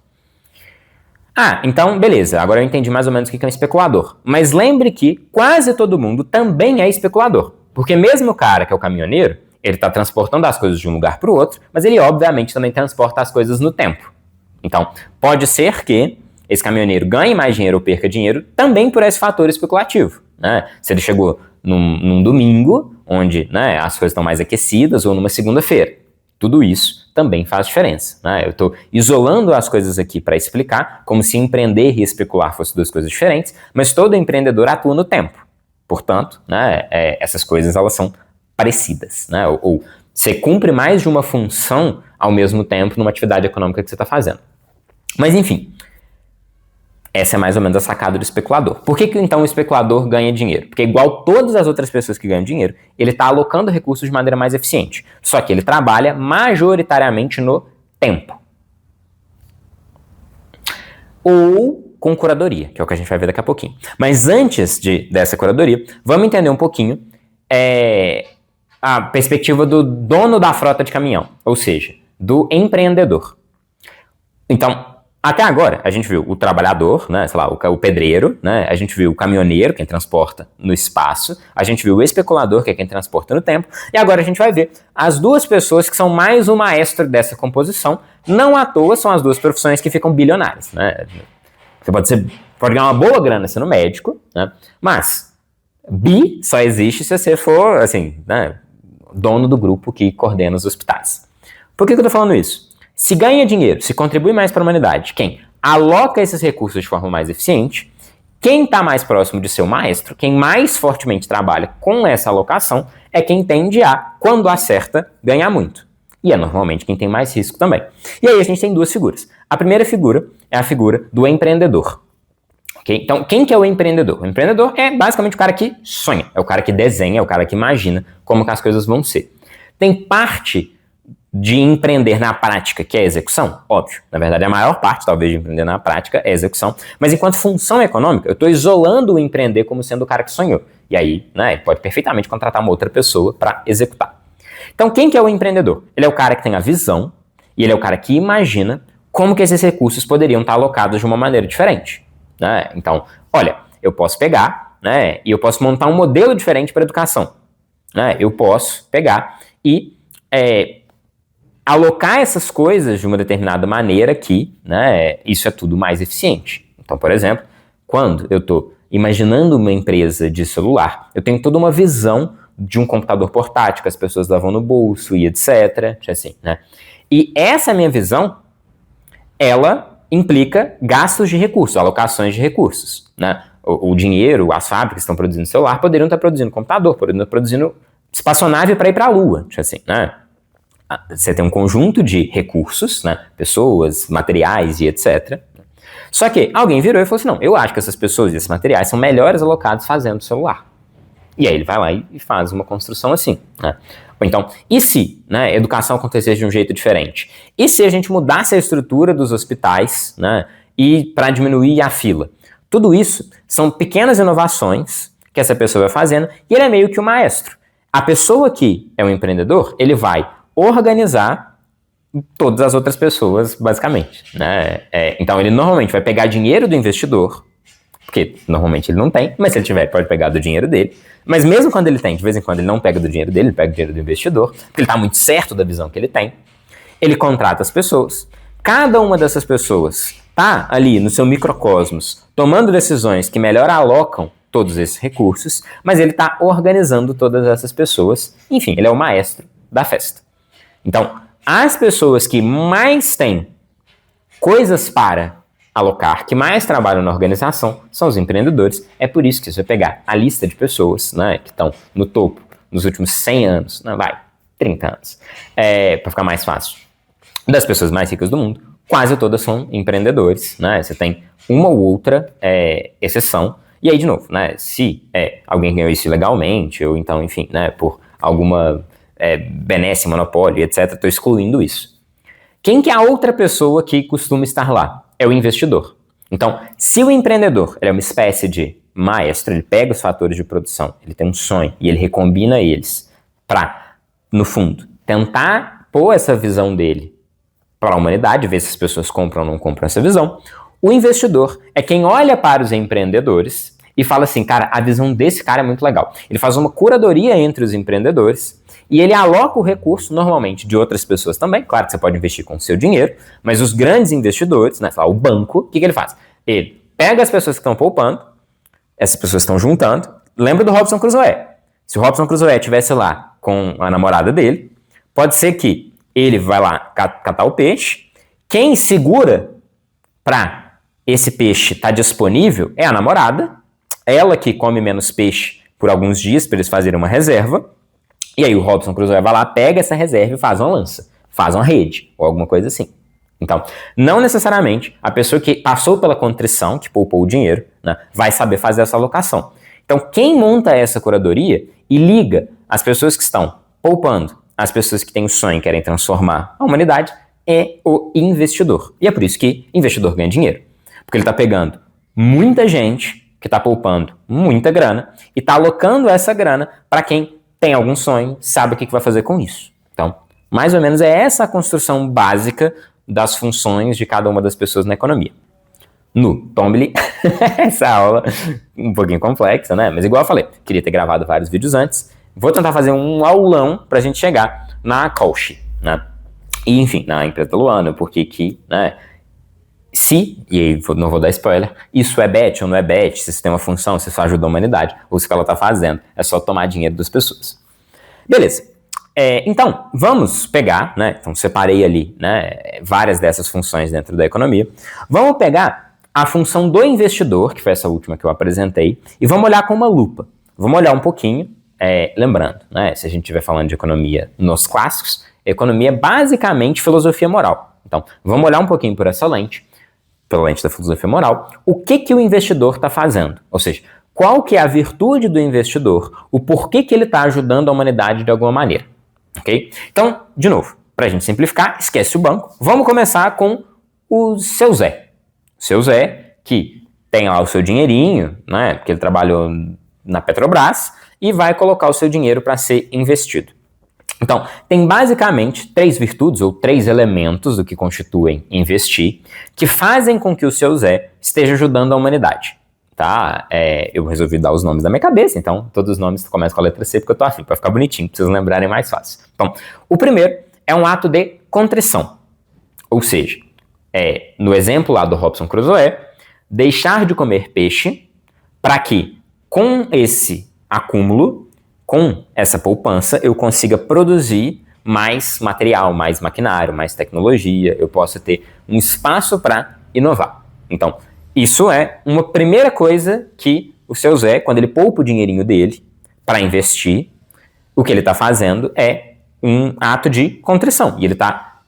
Então, beleza, agora eu entendi mais ou menos o que é um especulador. Mas lembre que quase todo mundo também é especulador. Porque mesmo o cara que é o caminhoneiro, ele está transportando as coisas de um lugar para o outro, mas ele obviamente também transporta as coisas no tempo. Então, pode ser que esse caminhoneiro ganhe mais dinheiro ou perca dinheiro também por esse fator especulativo. Né? Se ele chegou num domingo, onde, né, as coisas estão mais aquecidas, ou numa segunda-feira. Tudo isso também faz diferença. Né? Eu estou isolando as coisas aqui para explicar, como se empreender e especular fossem duas coisas diferentes, mas todo empreendedor atua no tempo. Portanto, né, essas coisas elas são parecidas. Né? Ou você cumpre mais de uma função ao mesmo tempo numa atividade econômica que você está fazendo. Mas enfim, essa é mais ou menos a sacada do especulador. Por que então o especulador ganha dinheiro? Porque igual todas as outras pessoas que ganham dinheiro, ele está alocando recursos de maneira mais eficiente. Só que ele trabalha majoritariamente no tempo. ou com curadoria, que é o que a gente vai ver daqui a pouquinho. Mas antes dessa curadoria, vamos entender um pouquinho a perspectiva do dono da frota de caminhão, ou seja, do empreendedor. Então, até agora, a gente viu o trabalhador, né, sei lá, o pedreiro, né, a gente viu o caminhoneiro, quem transporta no espaço, a gente viu o especulador, que é quem transporta no tempo, e agora a gente vai ver as duas pessoas que são mais o maestro dessa composição. Não à toa são as duas profissões que ficam bilionárias, né? Você pode ganhar uma boa grana sendo médico, né, mas bi só existe se você for, assim, né, dono do grupo que coordena os hospitais. Por que eu tô falando isso? Se ganha dinheiro, se contribui mais para a humanidade, quem aloca esses recursos de forma mais eficiente, quem está mais próximo de seu maestro, quem mais fortemente trabalha com essa alocação, é quem tende a, quando acerta, ganhar muito. E é normalmente quem tem mais risco também. E aí a gente tem duas figuras. A primeira figura é a figura do empreendedor. Okay? Então, quem que é o empreendedor? O empreendedor é basicamente o cara que sonha, é o cara que desenha, é o cara que imagina como que as coisas vão ser. Tem parte de empreender na prática, que é a execução, óbvio. Na verdade, a maior parte, talvez, de empreender na prática é a execução. Mas enquanto função econômica, eu estou isolando o empreender como sendo o cara que sonhou. E aí, né, ele pode perfeitamente contratar uma outra pessoa para executar. Então, quem que é o empreendedor? Ele é o cara que tem a visão e ele é o cara que imagina como que esses recursos poderiam estar alocados de uma maneira diferente. Né? Então, olha, eu posso pegar, né, e eu posso montar um modelo diferente para a educação. Né? Eu posso pegar e alocar essas coisas de uma determinada maneira que, né, isso é tudo mais eficiente. Então, por exemplo, quando eu estou imaginando uma empresa de celular, eu tenho toda uma visão de um computador portátil que as pessoas levam no bolso e etc. Assim, né? E essa minha visão, ela implica gastos de recursos, alocações de recursos. Né? O dinheiro, as fábricas que estão produzindo celular poderiam estar produzindo computador, poderiam estar produzindo espaçonave para ir para a Lua. Assim, né? Você tem um conjunto de recursos, né? Pessoas, materiais e etc. Só que alguém virou e falou assim, não, eu acho que essas pessoas e esses materiais são melhores alocados fazendo celular. E aí ele vai lá e faz uma construção assim, né? Ou então, e se, né, a educação acontecesse de um jeito diferente? E se a gente mudasse a estrutura dos hospitais, né, e para diminuir a fila? Tudo isso são pequenas inovações que essa pessoa vai fazendo e ele é meio que o maestro. A pessoa que é um empreendedor, ele vai organizar todas as outras pessoas, basicamente, né? Então ele normalmente vai pegar dinheiro do investidor, porque normalmente ele não tem, mas se ele tiver, ele pode pegar do dinheiro dele. Mas mesmo quando ele tem, de vez em quando ele não pega do dinheiro dele, ele pega o dinheiro do investidor, porque ele está muito certo da visão que ele tem. Ele contrata as pessoas. Cada uma dessas pessoas está ali no seu microcosmos, tomando decisões que melhor alocam todos esses recursos, mas ele está organizando todas essas pessoas. Enfim, ele é o maestro da festa. Então, as pessoas que mais têm coisas para alocar, que mais trabalham na organização, são os empreendedores. É por isso que você vai pegar a lista de pessoas, né, que estão no topo nos últimos 100 anos, não, 30 anos, para ficar mais fácil, das pessoas mais ricas do mundo, quase todas são empreendedores. Né? Você tem uma ou outra exceção, e aí, de novo, né, se alguém ganhou isso ilegalmente, ou então, enfim, né, por alguma benesse, monopólio, etc., estou excluindo isso. Quem que é a outra pessoa que costuma estar lá? É o investidor. Então, se o empreendedor ele é uma espécie de maestro, ele pega os fatores de produção, ele tem um sonho e ele recombina eles para, no fundo, tentar pôr essa visão dele para a humanidade, ver se as pessoas compram ou não compram essa visão. O investidor é quem olha para os empreendedores e fala assim, cara, a visão desse cara é muito legal. Ele faz uma curadoria entre os empreendedores e ele aloca o recurso, normalmente, de outras pessoas também. Claro que você pode investir com o seu dinheiro, mas os grandes investidores, né, o banco, o que ele faz? Ele pega as pessoas que estão poupando, essas pessoas estão juntando. Lembra do Robinson Crusoe? Se o Robinson Crusoe estivesse lá com a namorada dele, pode ser que ele vai lá catar o peixe. Quem segura para esse peixe estar disponível é a namorada. Ela que come menos peixe por alguns dias para eles fazerem uma reserva. E aí o Robinson Crusoe vai lá, pega essa reserva e faz uma lança, faz uma rede, ou alguma coisa assim. Então, não necessariamente a pessoa que passou pela contrição, que poupou o dinheiro, né, vai saber fazer essa alocação. Então, quem monta essa curadoria e liga as pessoas que estão poupando, as pessoas que têm o sonho e querem transformar a humanidade, é o investidor. E é por isso que investidor ganha dinheiro. Porque ele está pegando muita gente que está poupando muita grana e está alocando essa grana para quem tem algum sonho, sabe o que vai fazer com isso. Então, mais ou menos é essa a construção básica das funções de cada uma das pessoas na economia. No Tombly, essa aula um pouquinho complexa, né? Mas igual eu falei, queria ter gravado vários vídeos antes. Vou tentar fazer um aulão pra gente chegar na Colchi, né? E, enfim, na empresa da Luana, porque que, né? Se, e aí não vou dar spoiler, isso é bet ou não é bet, se isso tem uma função, se isso ajuda a humanidade, ou se o que ela tá fazendo é só tomar dinheiro das pessoas. Beleza. Então, vamos pegar, né? Então, separei ali, né, várias dessas funções dentro da economia. Vamos pegar a função do investidor, que foi essa última que eu apresentei, e vamos olhar com uma lupa. Vamos olhar um pouquinho, lembrando, né, se a gente estiver falando de economia nos clássicos, economia é basicamente filosofia moral. Então, vamos olhar um pouquinho por essa lente, pela lente da filosofia moral, o que o investidor está fazendo? Ou seja, qual que é a virtude do investidor, o porquê que ele está ajudando a humanidade de alguma maneira. Ok? Então, de novo, para a gente simplificar, esquece o banco, vamos começar com o seu Zé. O seu Zé, que tem lá o seu dinheirinho, né, porque ele trabalhou na Petrobras, e vai colocar o seu dinheiro para ser investido. Então, tem basicamente 3 virtudes ou 3 elementos do que constituem investir, que fazem com que o seu Zé esteja ajudando a humanidade. Tá? Eu resolvi dar os nomes da minha cabeça, então todos os nomes começam com a letra C, porque eu tô afim, para ficar bonitinho, pra vocês lembrarem mais fácil. Então, o primeiro é um ato de contrição. Ou seja, no exemplo lá do Robinson Crusoe, deixar de comer peixe para que, com esse acúmulo, com essa poupança, eu consiga produzir mais material, mais maquinário, mais tecnologia, eu possa ter um espaço para inovar. Então, isso é uma primeira coisa que o seu Zé, quando ele poupa o dinheirinho dele para investir, o que ele está fazendo é um ato de contrição. E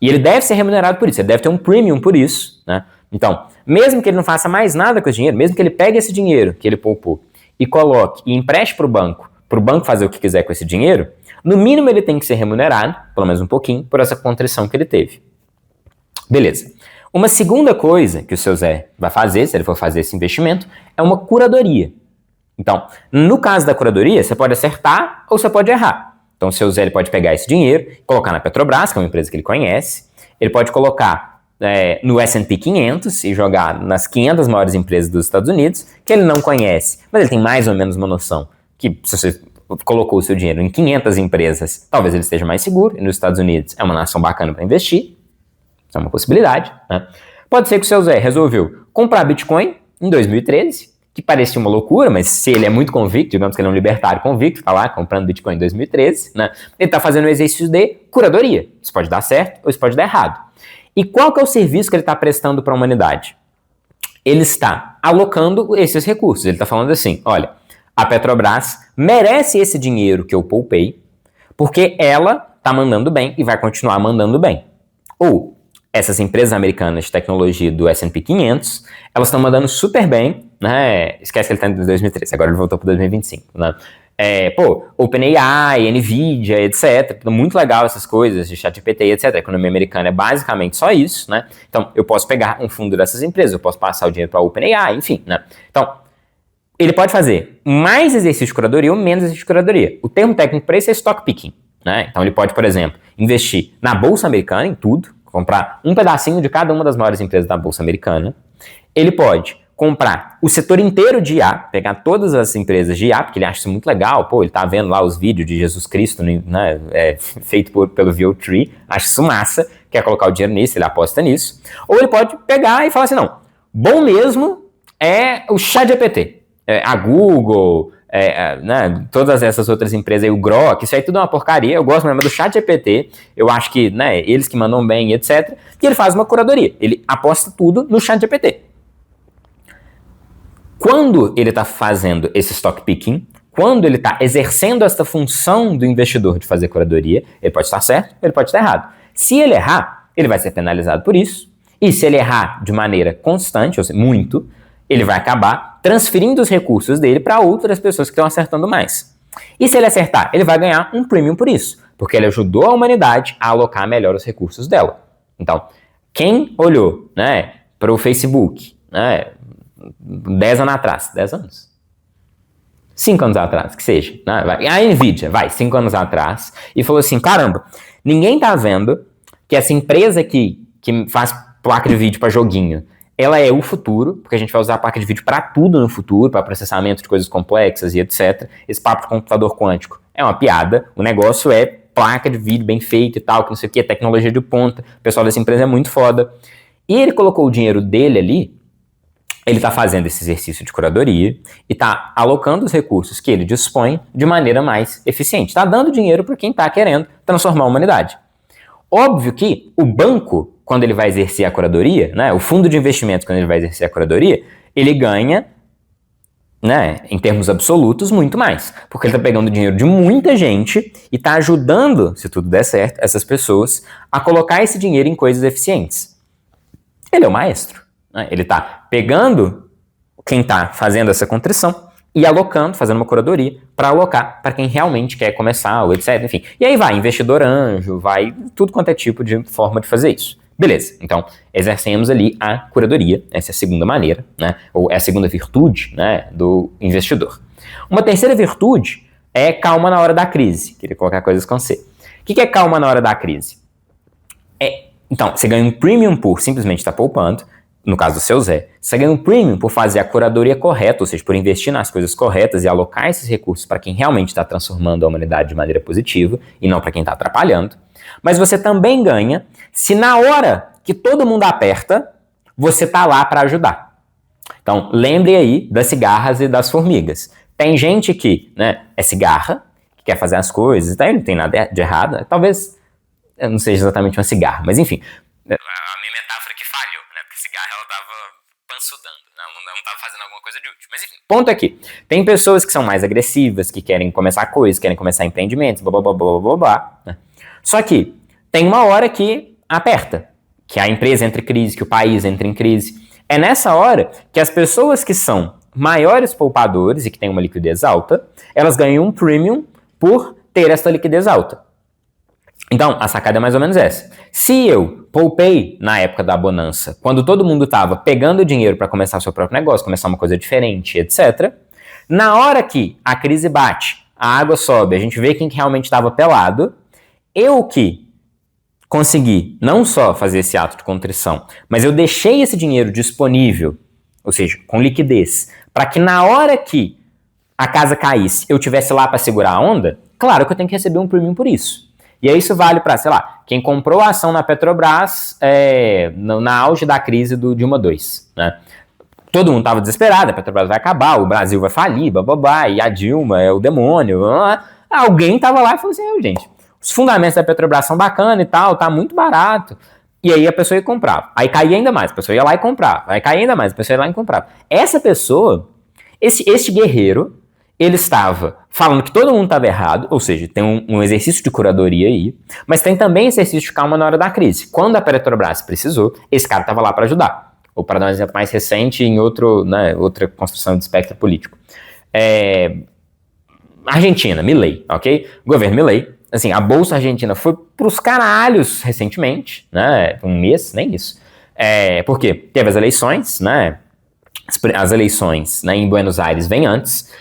ele deve ser remunerado por isso, ele deve ter um premium por isso, né? Então, mesmo que ele não faça mais nada com esse dinheiro, mesmo que ele pegue esse dinheiro que ele poupou e coloque e empreste para o banco fazer o que quiser com esse dinheiro, no mínimo ele tem que ser remunerado, pelo menos um pouquinho, por essa contrição que ele teve. Beleza. Uma segunda coisa que o seu Zé vai fazer, se ele for fazer esse investimento, é uma curadoria. Então, no caso da curadoria, você pode acertar ou você pode errar. Então, o seu Zé ele pode pegar esse dinheiro, colocar na Petrobras, que é uma empresa que ele conhece, ele pode colocar no S&P 500 e jogar nas 500 maiores empresas dos Estados Unidos, que ele não conhece, mas ele tem mais ou menos uma noção que se você colocou o seu dinheiro em 500 empresas, talvez ele esteja mais seguro, e nos Estados Unidos é uma nação bacana para investir. Isso é uma possibilidade, né? Pode ser que o seu Zé resolveu comprar Bitcoin em 2013, que parecia uma loucura, mas se ele é muito convicto, digamos que ele é um libertário convicto, tá lá comprando Bitcoin em 2013, né? Ele tá fazendo um exercício de curadoria. Isso pode dar certo ou isso pode dar errado. E qual que é o serviço que ele está prestando para a humanidade? Ele está alocando esses recursos. Ele está falando assim, olha, a Petrobras merece esse dinheiro que eu poupei, porque ela está mandando bem e vai continuar mandando bem. Ou essas empresas americanas de tecnologia do S&P 500, elas estão mandando super bem, né? Esquece que ele está em 2013, agora ele voltou para 2025, né? OpenAI, NVIDIA, etc. Muito legal essas coisas de ChatGPT, etc. A economia americana é basicamente só isso, né? Então, eu posso pegar um fundo dessas empresas, eu posso passar o dinheiro para a OpenAI, enfim, né? Então, ele pode fazer mais exercício de curadoria ou menos exercício de curadoria. O termo técnico para isso é stock picking, né? Então, ele pode, por exemplo, investir na Bolsa Americana, em tudo, comprar um pedacinho de cada uma das maiores empresas da Bolsa Americana. Ele pode comprar o setor inteiro de IA, pegar todas as empresas de IA, porque ele acha isso muito legal, ele tá vendo lá os vídeos de Jesus Cristo, né, feito pelo VO3, acha isso massa, quer colocar o dinheiro nisso, ele aposta nisso. Ou ele pode pegar e falar assim, não, bom mesmo é o ChatGPT, a Google, né, todas essas outras empresas aí, o Grok, isso aí tudo é uma porcaria, eu gosto mesmo do ChatGPT, eu acho que, né, eles que mandam bem, etc. E ele faz uma curadoria, ele aposta tudo no ChatGPT. Quando ele está fazendo esse stock picking, quando ele está exercendo essa função do investidor de fazer curadoria, ele pode estar certo, ele pode estar errado. Se ele errar, ele vai ser penalizado por isso, e se ele errar de maneira constante, ou seja, muito, ele vai acabar transferindo os recursos dele para outras pessoas que estão acertando mais. E se ele acertar, ele vai ganhar um premium por isso, porque ele ajudou a humanidade a alocar melhor os recursos dela. Então, quem olhou, né, para o Facebook, né? 10 anos atrás, 10 anos. 5 anos atrás, que seja. Né? A Nvidia, 5 anos atrás, e falou assim, caramba, ninguém tá vendo que essa empresa que faz placa de vídeo para joguinho, ela é o futuro, porque a gente vai usar a placa de vídeo para tudo no futuro, para processamento de coisas complexas e etc. Esse papo de computador quântico é uma piada, o negócio é placa de vídeo bem feita e tal, que não sei o que, tecnologia de ponta, o pessoal dessa empresa é muito foda. E ele colocou o dinheiro dele ali, ele está fazendo esse exercício de curadoria e está alocando os recursos que ele dispõe de maneira mais eficiente. Está dando dinheiro para quem está querendo transformar a humanidade. Óbvio que o banco, quando ele vai exercer a curadoria, né, o fundo de investimentos, quando ele vai exercer a curadoria, ele ganha, né, em termos absolutos, muito mais. Porque ele está pegando dinheiro de muita gente e está ajudando, se tudo der certo, essas pessoas a colocar esse dinheiro em coisas eficientes. Ele é o maestro. Né? Ele está pegando quem está fazendo essa contrição e alocando, fazendo uma curadoria, para alocar para quem realmente quer começar, ou etc. Enfim. E aí vai investidor anjo, vai tudo quanto é tipo de forma de fazer isso. Beleza, então exercemos ali a curadoria, essa é a segunda maneira, né? Ou é a segunda virtude, né, do investidor. Uma terceira virtude é calma na hora da crise. Queria colocar coisas com C. O que é calma na hora da crise? Então, você ganha um premium por simplesmente estar poupando, no caso do seu Zé, você ganha um premium por fazer a curadoria correta, ou seja, por investir nas coisas corretas e alocar esses recursos para quem realmente está transformando a humanidade de maneira positiva e não para quem está atrapalhando. Mas você também ganha se na hora que todo mundo aperta, você está lá para ajudar. Então, lembre aí das cigarras e das formigas. Tem gente que, né, é cigarra, que quer fazer as coisas, então não tem nada de errado, talvez não seja exatamente uma cigarra, mas enfim. A minha metáfora que falhou, né? Porque cigarra ela tava pansudando, não tava fazendo alguma coisa de útil. Mas enfim, ponto aqui. Tem pessoas que são mais agressivas, que querem começar coisas, querem começar empreendimentos, blá, blá, blá, blá, blá, blá, né? Só que tem uma hora que aperta, que a empresa entra em crise, que o país entra em crise. É nessa hora que as pessoas que são maiores poupadores e que têm uma liquidez alta, elas ganham um premium por ter essa liquidez alta. Então, a sacada é mais ou menos essa. Se eu poupei na época da bonança, quando todo mundo estava pegando dinheiro para começar seu próprio negócio, começar uma coisa diferente, etc., na hora que a crise bate, a água sobe, a gente vê quem realmente estava pelado, eu que consegui não só fazer esse ato de contrição, mas eu deixei esse dinheiro disponível, ou seja, com liquidez, para que na hora que a casa caísse, eu tivesse lá para segurar a onda, claro que eu tenho que receber um premium por isso. E aí isso vale para, sei lá, quem comprou a ação na Petrobras na auge da crise do Dilma II, né? Todo mundo estava desesperado, a Petrobras vai acabar, o Brasil vai falir, bababá, e a Dilma é o demônio. Alguém estava lá e falou assim, gente, os fundamentos da Petrobras são bacanas e tal, tá muito barato. E aí a pessoa ia comprar. Aí caía ainda mais, a pessoa ia lá e comprava. Aí caía ainda mais, a pessoa ia lá e comprava. Essa pessoa, este guerreiro, ele estava falando que todo mundo estava errado, ou seja, tem um exercício de curadoria aí, mas tem também exercício de calma na hora da crise. Quando a Petrobras precisou, esse cara estava lá para ajudar. Ou para dar um exemplo mais recente, em outra construção de espectro político. Argentina, Milei, ok? Governo Milei, assim, a Bolsa Argentina foi pros caralhos recentemente, né? Um mês, nem isso. Porque teve as eleições, né? As eleições, né, em Buenos Aires vêm antes,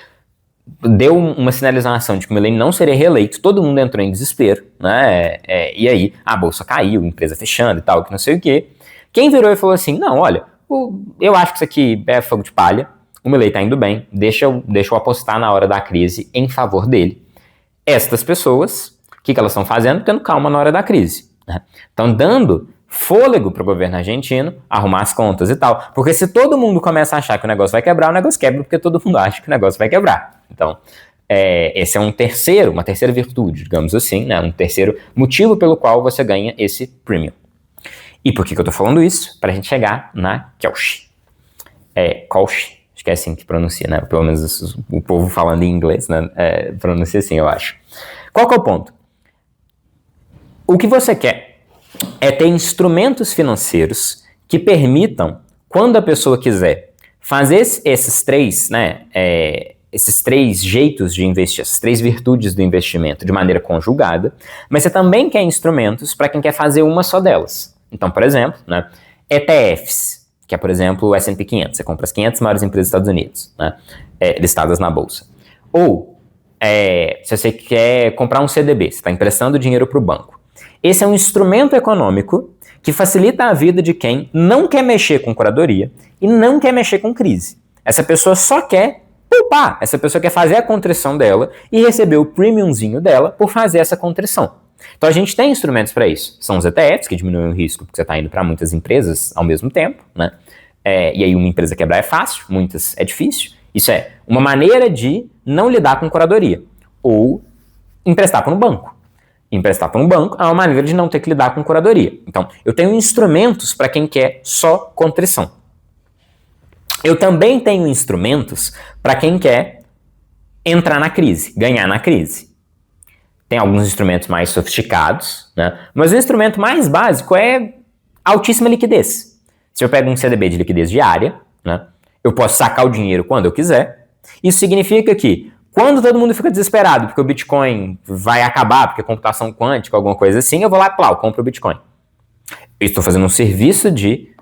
deu uma sinalização de que o Milei não seria reeleito, todo mundo entrou em desespero, né? E aí a Bolsa caiu, empresa fechando e tal, que não sei o quê. Quem virou e falou assim, não, olha, eu acho que isso aqui é fogo de palha, o Milei tá indo bem, deixa eu apostar na hora da crise em favor dele. Estas pessoas, o que elas estão fazendo? Tendo calma na hora da crise. Né? Estão dando fôlego para o governo argentino arrumar as contas e tal. Porque se todo mundo começa a achar que o negócio vai quebrar, o negócio quebra porque todo mundo acha que o negócio vai quebrar. Então, esse é uma terceira virtude, digamos assim, né? Um terceiro motivo pelo qual você ganha esse premium. E por que eu tô falando isso? Pra gente chegar na Kelch. Kelch, acho que é assim que pronuncia, né? Pelo menos o povo falando em inglês, né? Pronuncia assim, eu acho. Qual que é o ponto? O que você quer é ter instrumentos financeiros que permitam, quando a pessoa quiser fazer esses três, né? Esses três jeitos de investir, essas três virtudes do investimento de maneira conjugada, mas você também quer instrumentos para quem quer fazer uma só delas. Então, por exemplo, né, ETFs. O que é, por exemplo, o S&P 500. Você compra as 500 maiores empresas dos Estados Unidos, né, listadas na bolsa. Ou, se você quer comprar um CDB, você está emprestando dinheiro para o banco. Esse é um instrumento econômico que facilita a vida de quem não quer mexer com curadoria e não quer mexer com crise. Essa pessoa só quer poupar, essa pessoa quer fazer a contrição dela e receber o premiumzinho dela por fazer essa contrição. Então a gente tem instrumentos para isso. São os ETFs, que diminuem o risco porque você está indo para muitas empresas ao mesmo tempo, né? E aí uma empresa quebrar é fácil, muitas é difícil. Isso é uma maneira de não lidar com curadoria. Ou emprestar para um banco. Emprestar para um banco é uma maneira de não ter que lidar com curadoria. Então, eu tenho instrumentos para quem quer só contrição. Eu também tenho instrumentos para quem quer entrar na crise, ganhar na crise. Tem alguns instrumentos mais sofisticados, né? Mas o instrumento mais básico é altíssima liquidez. Se eu pego um CDB de liquidez diária, né, eu posso sacar o dinheiro quando eu quiser. Isso significa que quando todo mundo fica desesperado porque o Bitcoin vai acabar, porque é computação quântica, alguma coisa assim, eu vou lá e eu compro o Bitcoin. Eu estou fazendo um serviço de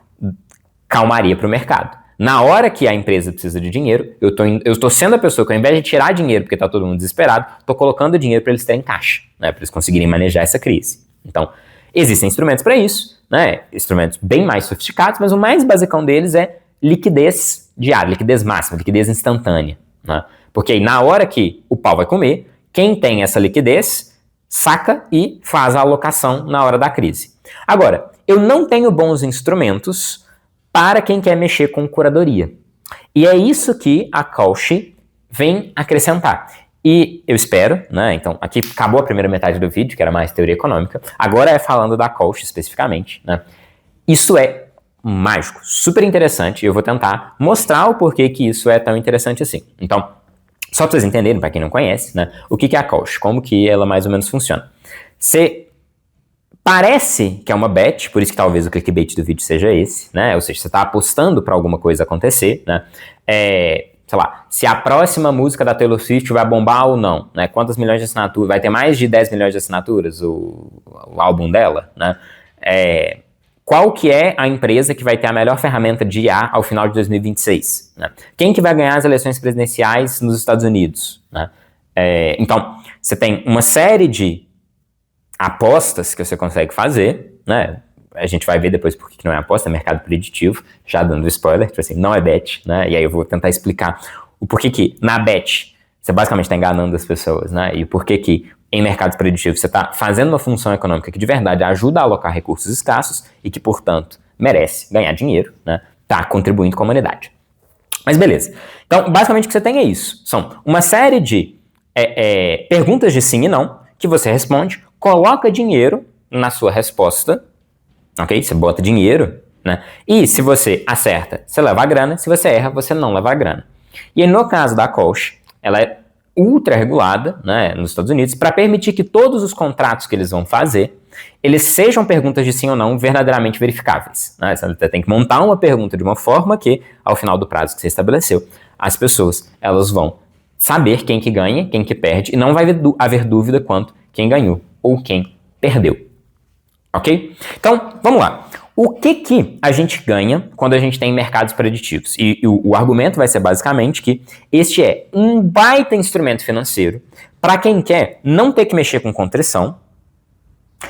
calmaria para o mercado. Na hora que a empresa precisa de dinheiro, eu estou sendo a pessoa que, ao invés de tirar dinheiro porque está todo mundo desesperado, estou colocando dinheiro para eles terem caixa, né, para eles conseguirem manejar essa crise. Então, existem instrumentos para isso, né, instrumentos bem mais sofisticados, mas o mais basicão deles é liquidez diária, liquidez máxima, liquidez instantânea, né? Porque aí, na hora que o pau vai comer, quem tem essa liquidez saca e faz a alocação na hora da crise. Agora, eu não tenho bons instrumentos para quem quer mexer com curadoria. E é isso que a Kalshi vem acrescentar. E eu espero, né? Então, aqui acabou a primeira metade do vídeo, que era mais teoria econômica. Agora é falando da Kalshi especificamente, né? Isso é mágico, super interessante. E eu vou tentar mostrar o porquê que isso é tão interessante assim. Então, só para vocês entenderem, para quem não conhece, né, o que é a Kalshi, como que ela mais ou menos funciona. Você parece que é uma bet, por isso que talvez o clickbait do vídeo seja esse, né? Ou seja, você está apostando para alguma coisa acontecer, né? Sei lá, se a próxima música da Taylor Swift vai bombar ou não, né? Quantas milhões de assinaturas, vai ter mais de 10 milhões de assinaturas o álbum dela, né? Qual que é a empresa que vai ter a melhor ferramenta de IA ao final de 2026? Né? Quem que vai ganhar as eleições presidenciais nos Estados Unidos? Né? Então, você tem uma série de apostas que você consegue fazer, né? A gente vai ver depois por que não é aposta, é mercado preditivo, já dando spoiler, tipo assim, não é bet, né? E aí eu vou tentar explicar o porquê que na bet você basicamente está enganando as pessoas, né? E o porquê que em mercados preditivos você está fazendo uma função econômica que de verdade ajuda a alocar recursos escassos e que, portanto, merece ganhar dinheiro, né? Tá contribuindo com a humanidade. Mas beleza. Então, basicamente o que você tem é isso. São uma série de perguntas de sim e não que você responde, coloca dinheiro na sua resposta, ok? Você bota dinheiro, né? E se você acerta, você leva a grana. Se você erra, você não leva a grana. E aí, no caso da Kalshi, ela é ultra regulada, né, nos Estados Unidos, para permitir que todos os contratos que eles vão fazer, eles sejam perguntas de sim ou não verdadeiramente verificáveis. Né? Você tem que montar uma pergunta de uma forma que, ao final do prazo que você estabeleceu, as pessoas elas vão saber quem que ganha, quem que perde, e não vai haver dúvida quanto quem ganhou ou quem perdeu. Ok? Então, vamos lá. O que a gente ganha quando a gente tem mercados preditivos? E o argumento vai ser basicamente que este é um baita instrumento financeiro para quem quer não ter que mexer com contrição.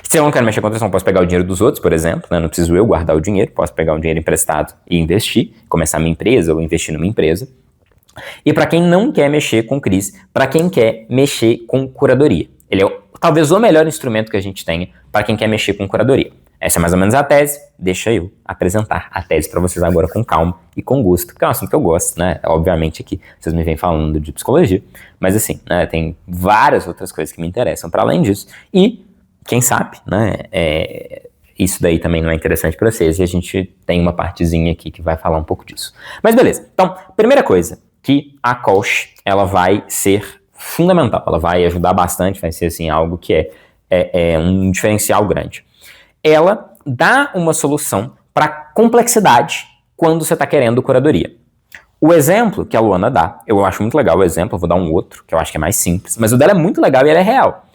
Se eu não quero mexer com contrição, posso pegar o dinheiro dos outros, por exemplo, né? Não preciso eu guardar o dinheiro, posso pegar um dinheiro emprestado e investir, começar minha empresa ou investir numa empresa. E para quem não quer mexer com crise, para quem quer mexer com curadoria. Ele é talvez o melhor instrumento que a gente tenha para quem quer mexer com curadoria. Essa é mais ou menos a tese, deixa eu apresentar a tese para vocês agora com calma e com gosto, que é um assunto que eu gosto, né? Obviamente aqui vocês me vêm falando de psicologia, mas assim, né, tem várias outras coisas que me interessam para além disso. E, quem sabe, né, isso daí também não é interessante para vocês e a gente tem uma partezinha aqui que vai falar um pouco disso. Mas beleza, então, primeira coisa, que a Kalshi, ela vai ser fundamental, ela vai ajudar bastante, vai ser assim, algo que é um diferencial grande. Ela dá uma solução para complexidade quando você está querendo curadoria. O exemplo que a Luana dá, eu acho muito legal o exemplo, eu vou dar um outro, que eu acho que é mais simples, mas o dela é muito legal e ele é real.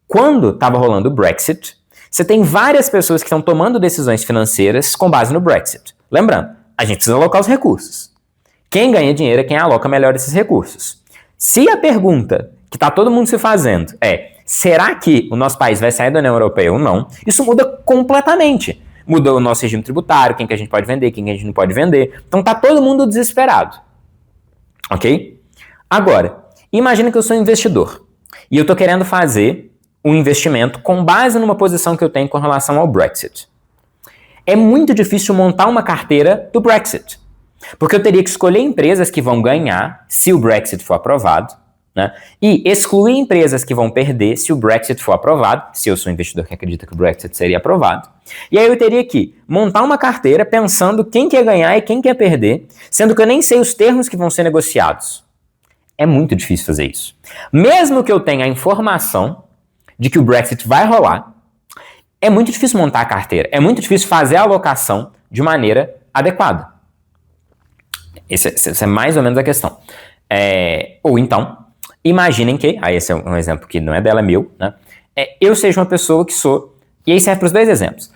Quando estava rolando o Brexit, você tem várias pessoas que estão tomando decisões financeiras com base no Brexit. Lembrando, a gente precisa alocar os recursos. Quem ganha dinheiro é quem aloca melhor esses recursos. Se a pergunta que está todo mundo se fazendo é: será que o nosso país vai sair da União Europeia ou não? Isso muda completamente. Muda o nosso regime tributário, quem que a gente pode vender, quem que a gente não pode vender. Então está todo mundo desesperado. Ok? Agora, imagina que eu sou investidor e eu estou querendo fazer um investimento com base numa posição que eu tenho com relação ao Brexit. É muito difícil montar uma carteira do Brexit, porque eu teria que escolher empresas que vão ganhar se o Brexit for aprovado, né? E excluir empresas que vão perder se o Brexit for aprovado, se eu sou um investidor que acredita que o Brexit seria aprovado. E aí eu teria que montar uma carteira pensando quem quer ganhar e quem quer perder, sendo que eu nem sei os termos que vão ser negociados. É muito difícil fazer isso. Mesmo que eu tenha a informação de que o Brexit vai rolar, é muito difícil montar a carteira, é muito difícil fazer a alocação de maneira adequada. Essa é mais ou menos a questão. Ou então, imaginem que, aí esse é um exemplo que não é dela, é meu, né? Eu seja uma pessoa que sou, e aí serve para os dois exemplos,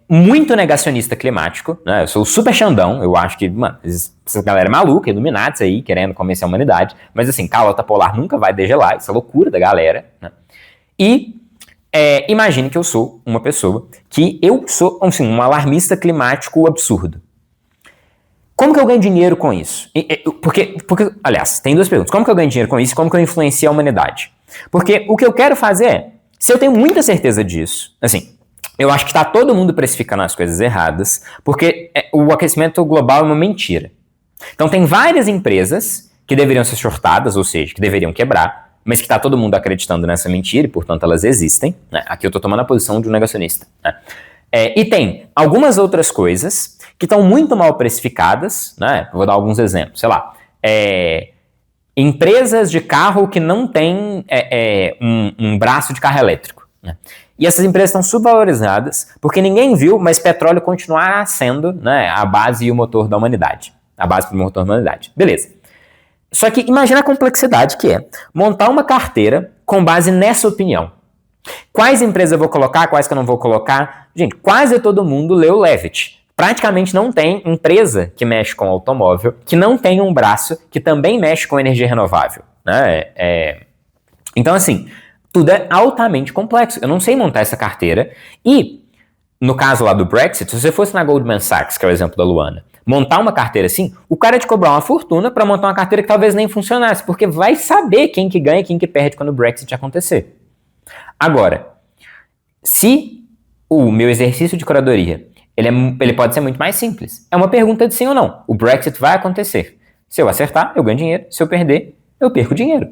muito negacionista climático, né? Eu sou super Xandão, eu acho que, mano, essa galera é maluca, Illuminatis aí, querendo convencer a humanidade, mas assim, calota polar nunca vai degelar, isso é loucura da galera, né? E imagine que eu sou uma pessoa que eu sou, assim, um alarmista climático absurdo. Como que eu ganho dinheiro com isso? Porque, aliás, tem duas perguntas. Como que eu ganho dinheiro com isso e como que eu influencio a humanidade? Porque o que eu quero fazer é, se eu tenho muita certeza disso, assim, eu acho que está todo mundo precificando as coisas erradas, porque o aquecimento global é uma mentira. Então tem várias empresas que deveriam ser shortadas, ou seja, que deveriam quebrar, mas que está todo mundo acreditando nessa mentira e, portanto, elas existem. Né? Aqui eu estou tomando a posição de um negacionista. Né? E tem algumas outras coisas que estão muito mal precificadas, né? Vou dar alguns exemplos. Sei lá, empresas de carro que não têm um braço de carro elétrico. Né? E essas empresas estão subvalorizadas porque ninguém viu, mas petróleo continuar sendo, né, a base e o motor da humanidade. A base para o motor da humanidade. Beleza. Só que imagina a complexidade que é montar uma carteira com base nessa opinião. Quais empresas eu vou colocar, quais que eu não vou colocar? Gente, quase todo mundo leu Levitt. Praticamente não tem empresa que mexe com automóvel que não tem um braço que também mexe com energia renovável. Né? Então, assim, tudo é altamente complexo. Eu não sei montar essa carteira. E, no caso lá do Brexit, se você fosse na Goldman Sachs, que é o exemplo da Luana, montar uma carteira assim, o cara ia te cobrar uma fortuna para montar uma carteira que talvez nem funcionasse, porque vai saber quem que ganha e quem que perde quando o Brexit acontecer. Agora, se o meu exercício de curadoria, ele pode ser muito mais simples. É uma pergunta de sim ou não. O Brexit vai acontecer. Se eu acertar, eu ganho dinheiro. Se eu perder, eu perco dinheiro.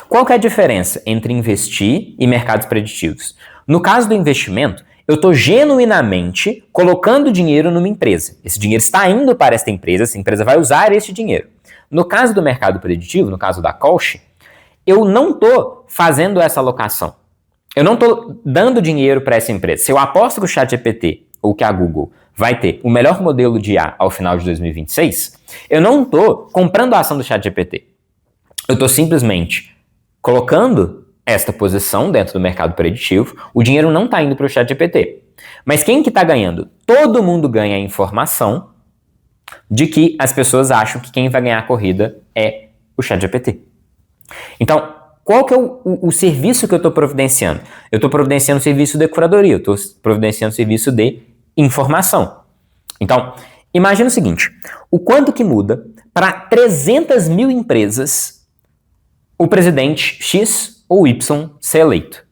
Qual que é a diferença entre investir e mercados preditivos? No caso do investimento, eu estou genuinamente colocando dinheiro numa empresa. Esse dinheiro está indo para essa empresa vai usar esse dinheiro. No caso do mercado preditivo, no caso da Kolsch, eu não estou fazendo essa alocação. Eu não estou dando dinheiro para essa empresa. Se eu aposto que o ChatGPT ou que a Google vai ter o melhor modelo de IA ao final de 2026, eu não estou comprando a ação do ChatGPT. Eu estou simplesmente colocando esta posição dentro do mercado preditivo, o dinheiro não está indo para o ChatGPT. Mas quem que está ganhando? Todo mundo ganha a informação de que as pessoas acham que quem vai ganhar a corrida é o ChatGPT. Então, qual que é o serviço que eu estou providenciando? Eu estou providenciando o serviço de curadoria, eu estou providenciando o serviço de informação. Então, imagina o seguinte, o quanto que muda para 300 mil empresas o presidente X ou Y ser eleito.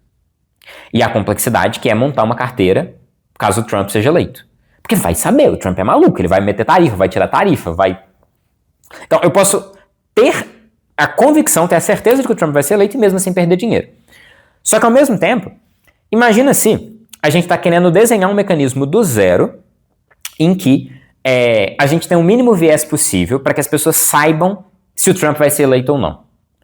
E a complexidade que é montar uma carteira caso o Trump seja eleito. Porque vai saber, o Trump é maluco, ele vai meter tarifa, vai tirar tarifa, vai... Então, eu posso ter a convicção, ter a certeza de que o Trump vai ser eleito e mesmo assim perder dinheiro. Só que ao mesmo tempo, imagina se a gente está querendo desenhar um mecanismo do zero em que a gente tem o mínimo viés possível para que as pessoas saibam se o Trump vai ser eleito ou não.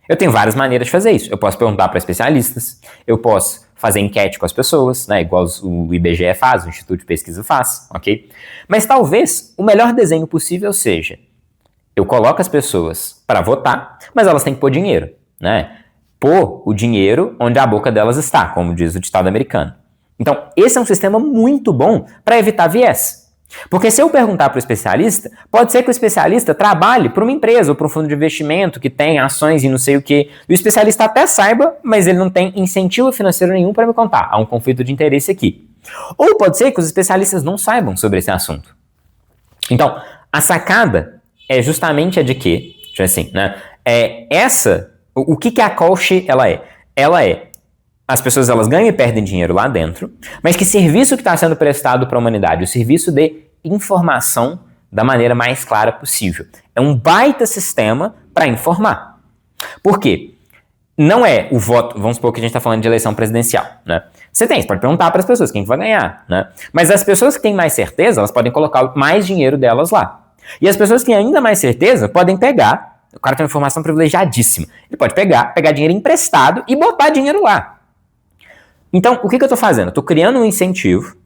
Eu tenho várias maneiras de fazer isso. Eu posso perguntar para especialistas, eu posso fazer enquete com as pessoas, né, igual o IBGE faz, o Instituto de Pesquisa faz, ok? Mas talvez o melhor desenho possível seja, eu coloco as pessoas para votar, mas elas têm que pôr dinheiro, né? Pôr o dinheiro onde a boca delas está, como diz o ditado americano. Então, esse é um sistema muito bom para evitar viés. Porque se eu perguntar para o especialista, pode ser que o especialista trabalhe para uma empresa ou para um fundo de investimento que tem ações e não sei o quê. E o especialista até saiba, mas ele não tem incentivo financeiro nenhum para me contar. Há um conflito de interesse aqui. Ou pode ser que os especialistas não saibam sobre esse assunto. Então, a sacada é justamente a de que, assim, né? O que a Kolsch ela é? Ela é, as pessoas elas ganham e perdem dinheiro lá dentro, mas que serviço que está sendo prestado para a humanidade? O serviço de informação da maneira mais clara possível. É um baita sistema para informar. Por quê? Não é o voto, vamos supor que a gente está falando de eleição presidencial, né? Você pode perguntar para as pessoas quem vai ganhar, né? Mas as pessoas que têm mais certeza, elas podem colocar mais dinheiro delas lá. E as pessoas que têm ainda mais certeza podem pegar, o cara tem uma informação privilegiadíssima, ele pode pegar dinheiro emprestado e botar dinheiro lá. Então, o que eu estou fazendo? Eu estou criando um incentivo.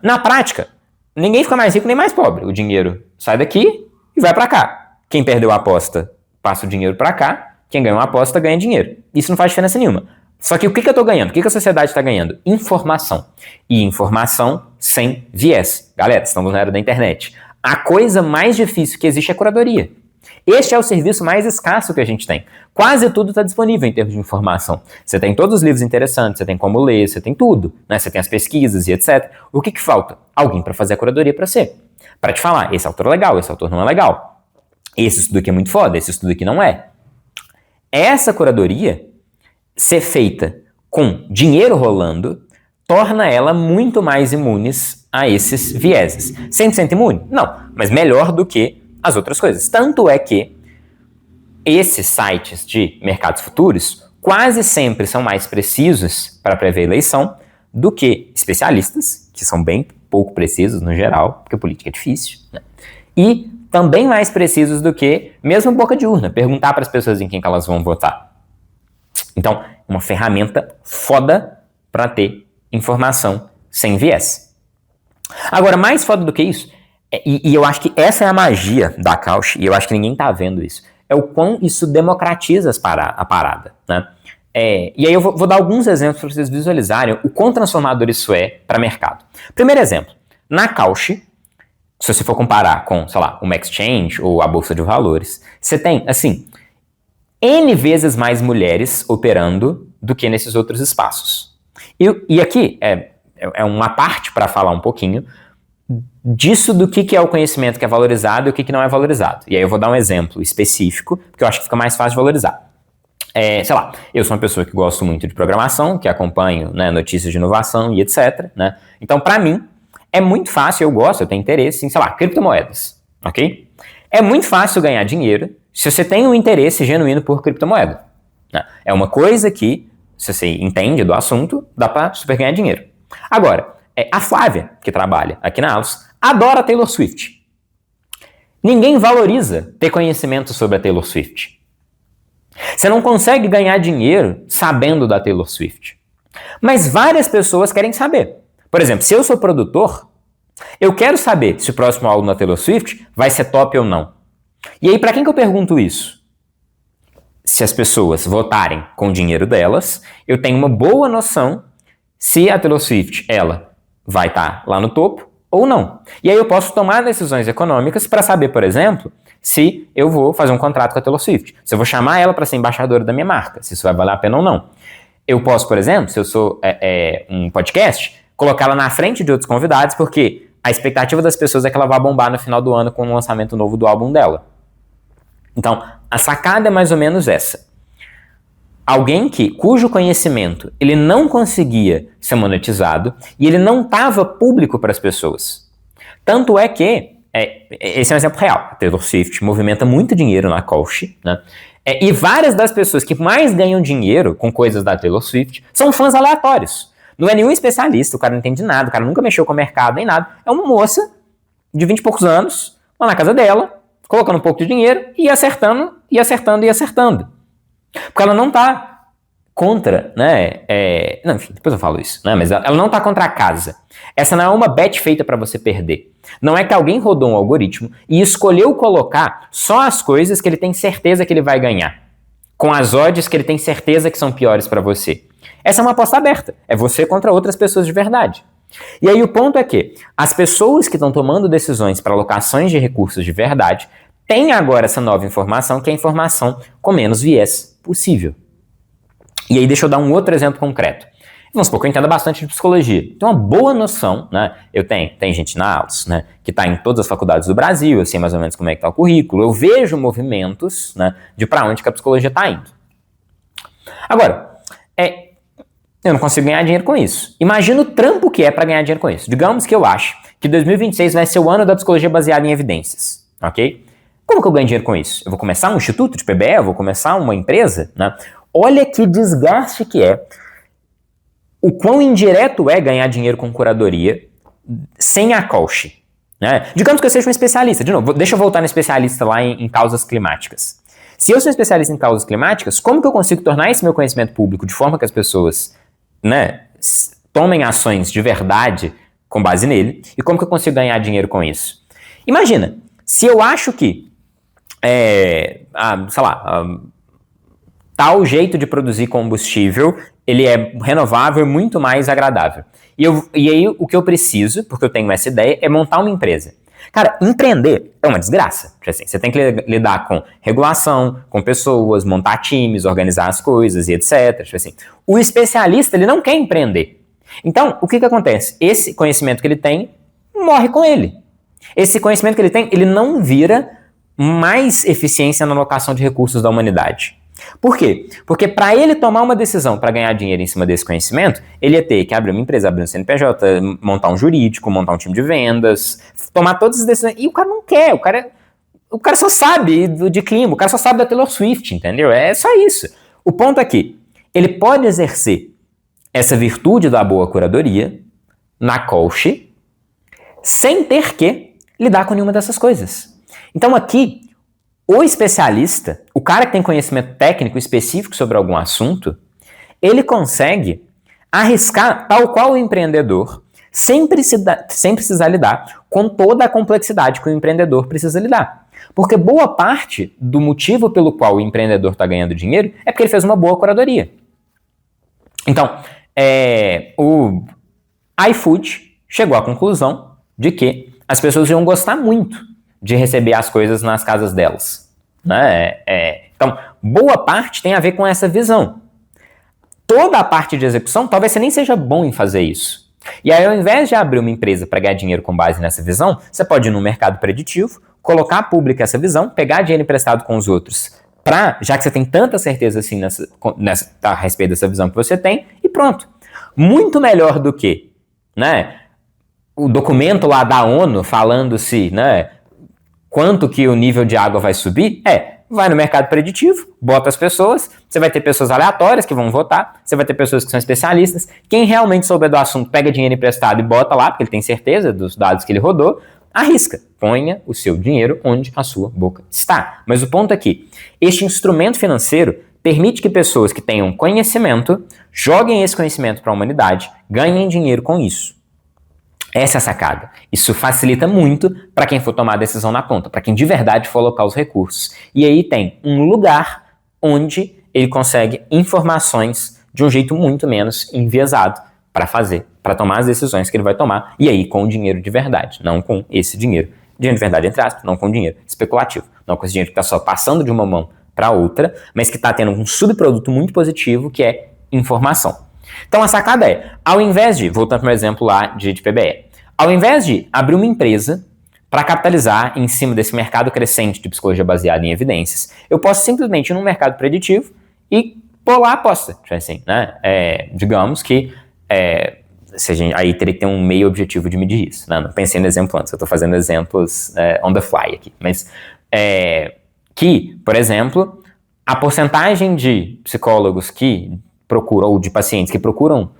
Na prática, ninguém fica mais rico nem mais pobre. O dinheiro sai daqui e vai para cá. Quem perdeu a aposta passa o dinheiro para cá. Quem ganhou a aposta ganha dinheiro. Isso não faz diferença nenhuma. Só que o que eu estou ganhando? O que a sociedade está ganhando? Informação. E informação sem viés. Galera, estamos na era da internet. A coisa mais difícil que existe é a curadoria. Este é o serviço mais escasso que a gente tem. Quase tudo está disponível em termos de informação. Você tem todos os livros interessantes, você tem como ler, você tem tudo, né? Você tem as pesquisas e etc. O que falta? Alguém para fazer a curadoria para você. Para te falar, esse autor é legal, esse autor não é legal. Esse estudo aqui é muito foda, esse estudo aqui não é. Essa curadoria, ser feita com dinheiro rolando, torna ela muito mais imunes a esses vieses. 100% imune? Não, mas melhor do que as outras coisas. Tanto é que esses sites de mercados futuros quase sempre são mais precisos para prever a eleição do que especialistas, que são bem pouco precisos no geral, porque política é difícil, né? E também mais precisos do que mesmo boca de urna, perguntar para as pessoas em quem que elas vão votar. Então, uma ferramenta foda para ter informação sem viés. Agora, mais foda do que isso, e eu acho que essa é a magia da Kolsch, e eu acho que ninguém tá vendo isso, é o quão isso democratiza a parada, né? E aí eu vou dar alguns exemplos para vocês visualizarem o quão transformador isso é para mercado. Primeiro exemplo, na Kolsch, se você for comparar com, sei lá, uma exchange ou a bolsa de valores, você tem, assim, N vezes mais mulheres operando do que nesses outros espaços. E aqui é uma parte para falar um pouquinho disso do que é o conhecimento que é valorizado e o que não é valorizado. E aí eu vou dar um exemplo específico, porque eu acho que fica mais fácil de valorizar. Sei lá, eu sou uma pessoa que gosto muito de programação, que acompanho, né, notícias de inovação e etc, né? Então, para mim, é muito fácil, eu tenho interesse em, sei lá, criptomoedas, ok? É muito fácil ganhar dinheiro se você tem um interesse genuíno por criptomoeda, né? É uma coisa que, se você entende do assunto, dá pra super ganhar dinheiro. Agora, a Flávia, que trabalha aqui na Alus, adora Taylor Swift. Ninguém valoriza ter conhecimento sobre a Taylor Swift. Você não consegue ganhar dinheiro sabendo da Taylor Swift. Mas várias pessoas querem saber. Por exemplo, se eu sou produtor, eu quero saber se o próximo álbum da Taylor Swift vai ser top ou não. E aí, para quem que eu pergunto isso? Se as pessoas votarem com o dinheiro delas, eu tenho uma boa noção se a Taylor Swift, ela vai estar lá no topo ou não. E aí eu posso tomar decisões econômicas para saber, por exemplo, se eu vou fazer um contrato com a Taylor Swift, se eu vou chamar ela para ser embaixadora da minha marca, se isso vai valer a pena ou não. Eu posso, por exemplo, se eu sou um podcast, colocá-la na frente de outros convidados, porque a expectativa das pessoas é que ela vá bombar no final do ano com o lançamento novo do álbum dela. Então, a sacada é mais ou menos essa. Alguém cujo conhecimento ele não conseguia ser monetizado e ele não estava público para as pessoas. Tanto é que, esse é um exemplo real, a Taylor Swift movimenta muito dinheiro na Kolsch, né? E várias das pessoas que mais ganham dinheiro com coisas da Taylor Swift são fãs aleatórios. Não é nenhum especialista, o cara não entende nada, o cara nunca mexeu com o mercado nem nada. É uma moça de 20 e poucos anos, lá na casa dela, colocando um pouco de dinheiro e acertando. Porque ela não tá contra, né? Não, enfim, depois eu falo isso, né? Mas ela não tá contra a casa. Essa não é uma bet feita para você perder. Não é que alguém rodou um algoritmo e escolheu colocar só as coisas que ele tem certeza que ele vai ganhar, com as odds que ele tem certeza que são piores para você. Essa é uma aposta aberta. É você contra outras pessoas de verdade. E aí o ponto é que as pessoas que estão tomando decisões para alocações de recursos de verdade têm agora essa nova informação, que é a informação com menos viés possível. E aí deixa eu dar um outro exemplo concreto. Vamos supor que eu entendo bastante de psicologia. Tem uma boa noção, né? Tem gente na ALS, né? Que está em todas as faculdades do Brasil, eu sei mais ou menos como é que está o currículo, eu vejo movimentos, né, de para onde que a psicologia está indo. Agora, eu não consigo ganhar dinheiro com isso. Imagina o trampo que é para ganhar dinheiro com isso. Digamos que eu acho que 2026 vai ser o ano da psicologia baseada em evidências, ok? Como que eu ganho dinheiro com isso? Eu vou começar um instituto de PBE? Eu vou começar uma empresa? Né? Olha que desgaste que é. O quão indireto é ganhar dinheiro com curadoria sem a coach. Né? Digamos que eu seja um especialista. De novo, deixa eu voltar no especialista lá em causas climáticas. Se eu sou especialista em causas climáticas, como que eu consigo tornar esse meu conhecimento público de forma que as pessoas, né, tomem ações de verdade com base nele? E como que eu consigo ganhar dinheiro com isso? Imagina, se eu acho que tal jeito de produzir combustível, ele é renovável e muito mais agradável. E aí o que eu preciso, porque eu tenho essa ideia, é montar uma empresa. Cara, empreender é uma desgraça. Assim, você tem que lidar com regulação, com pessoas, montar times, organizar as coisas e etc. Assim, o especialista, ele não quer empreender. Então, o que acontece? Esse conhecimento que ele tem morre com ele. Esse conhecimento que ele tem, ele não vira mais eficiência na alocação de recursos da humanidade. Por quê? Porque para ele tomar uma decisão para ganhar dinheiro em cima desse conhecimento, ele ia ter que abrir uma empresa, abrir um CNPJ, montar um jurídico, montar um time de vendas, tomar todas as decisões. E o cara não quer, o cara só sabe de clima, o cara só sabe da Taylor Swift, entendeu? É só isso. O ponto é que ele pode exercer essa virtude da boa curadoria na coach sem ter que lidar com nenhuma dessas coisas. Então aqui, o especialista, o cara que tem conhecimento técnico específico sobre algum assunto, ele arriscar tal qual o empreendedor, sem precisar lidar com toda a complexidade que o empreendedor precisa lidar. Porque boa parte do motivo pelo qual o empreendedor está ganhando dinheiro é porque ele fez uma boa curadoria. Então, o iFood chegou à conclusão de que as pessoas iam gostar muito de receber as coisas nas casas delas. Né? Então, boa parte tem a ver com essa visão. Toda a parte de execução, talvez você nem seja bom em fazer isso. E aí, ao invés de abrir uma empresa para ganhar dinheiro com base nessa visão, você pode ir no mercado preditivo, colocar pública essa visão, pegar dinheiro emprestado com os outros, já que você tem tanta certeza assim a respeito dessa visão que você tem, e pronto. Muito melhor do que, né, o documento lá da ONU falando se, né, quanto que o nível de água vai subir, vai no mercado preditivo, bota as pessoas, você vai ter pessoas aleatórias que vão votar, você vai ter pessoas que são especialistas, quem realmente souber do assunto pega dinheiro emprestado e bota lá, porque ele tem certeza dos dados que ele rodou, arrisca, ponha o seu dinheiro onde a sua boca está. Mas o ponto é que este instrumento financeiro permite que pessoas que tenham conhecimento joguem esse conhecimento para a humanidade, ganhem dinheiro com isso. Essa é a sacada. Isso facilita muito para quem for tomar a decisão na ponta, para quem de verdade for alocar os recursos. E aí tem um lugar onde ele consegue informações de um jeito muito menos enviesado para tomar as decisões que ele vai tomar, e aí com o dinheiro de verdade, não com esse dinheiro de verdade, entre aspas, não com dinheiro especulativo, não com esse dinheiro que está só passando de uma mão para outra, mas que está tendo um subproduto muito positivo, que é informação. Então a sacada é, ao invés de, voltando para o exemplo lá de PBE, ao invés de abrir uma empresa para capitalizar em cima desse mercado crescente de psicologia baseada em evidências, eu posso simplesmente ir num mercado preditivo e pôr lá a aposta. Assim, né? Digamos que aí teria que ter um meio objetivo de medir isso. Né? Não pensei no exemplo antes, eu estou fazendo exemplos on the fly aqui. Mas que, por exemplo, a porcentagem de psicólogos que procuram, ou de pacientes que procuram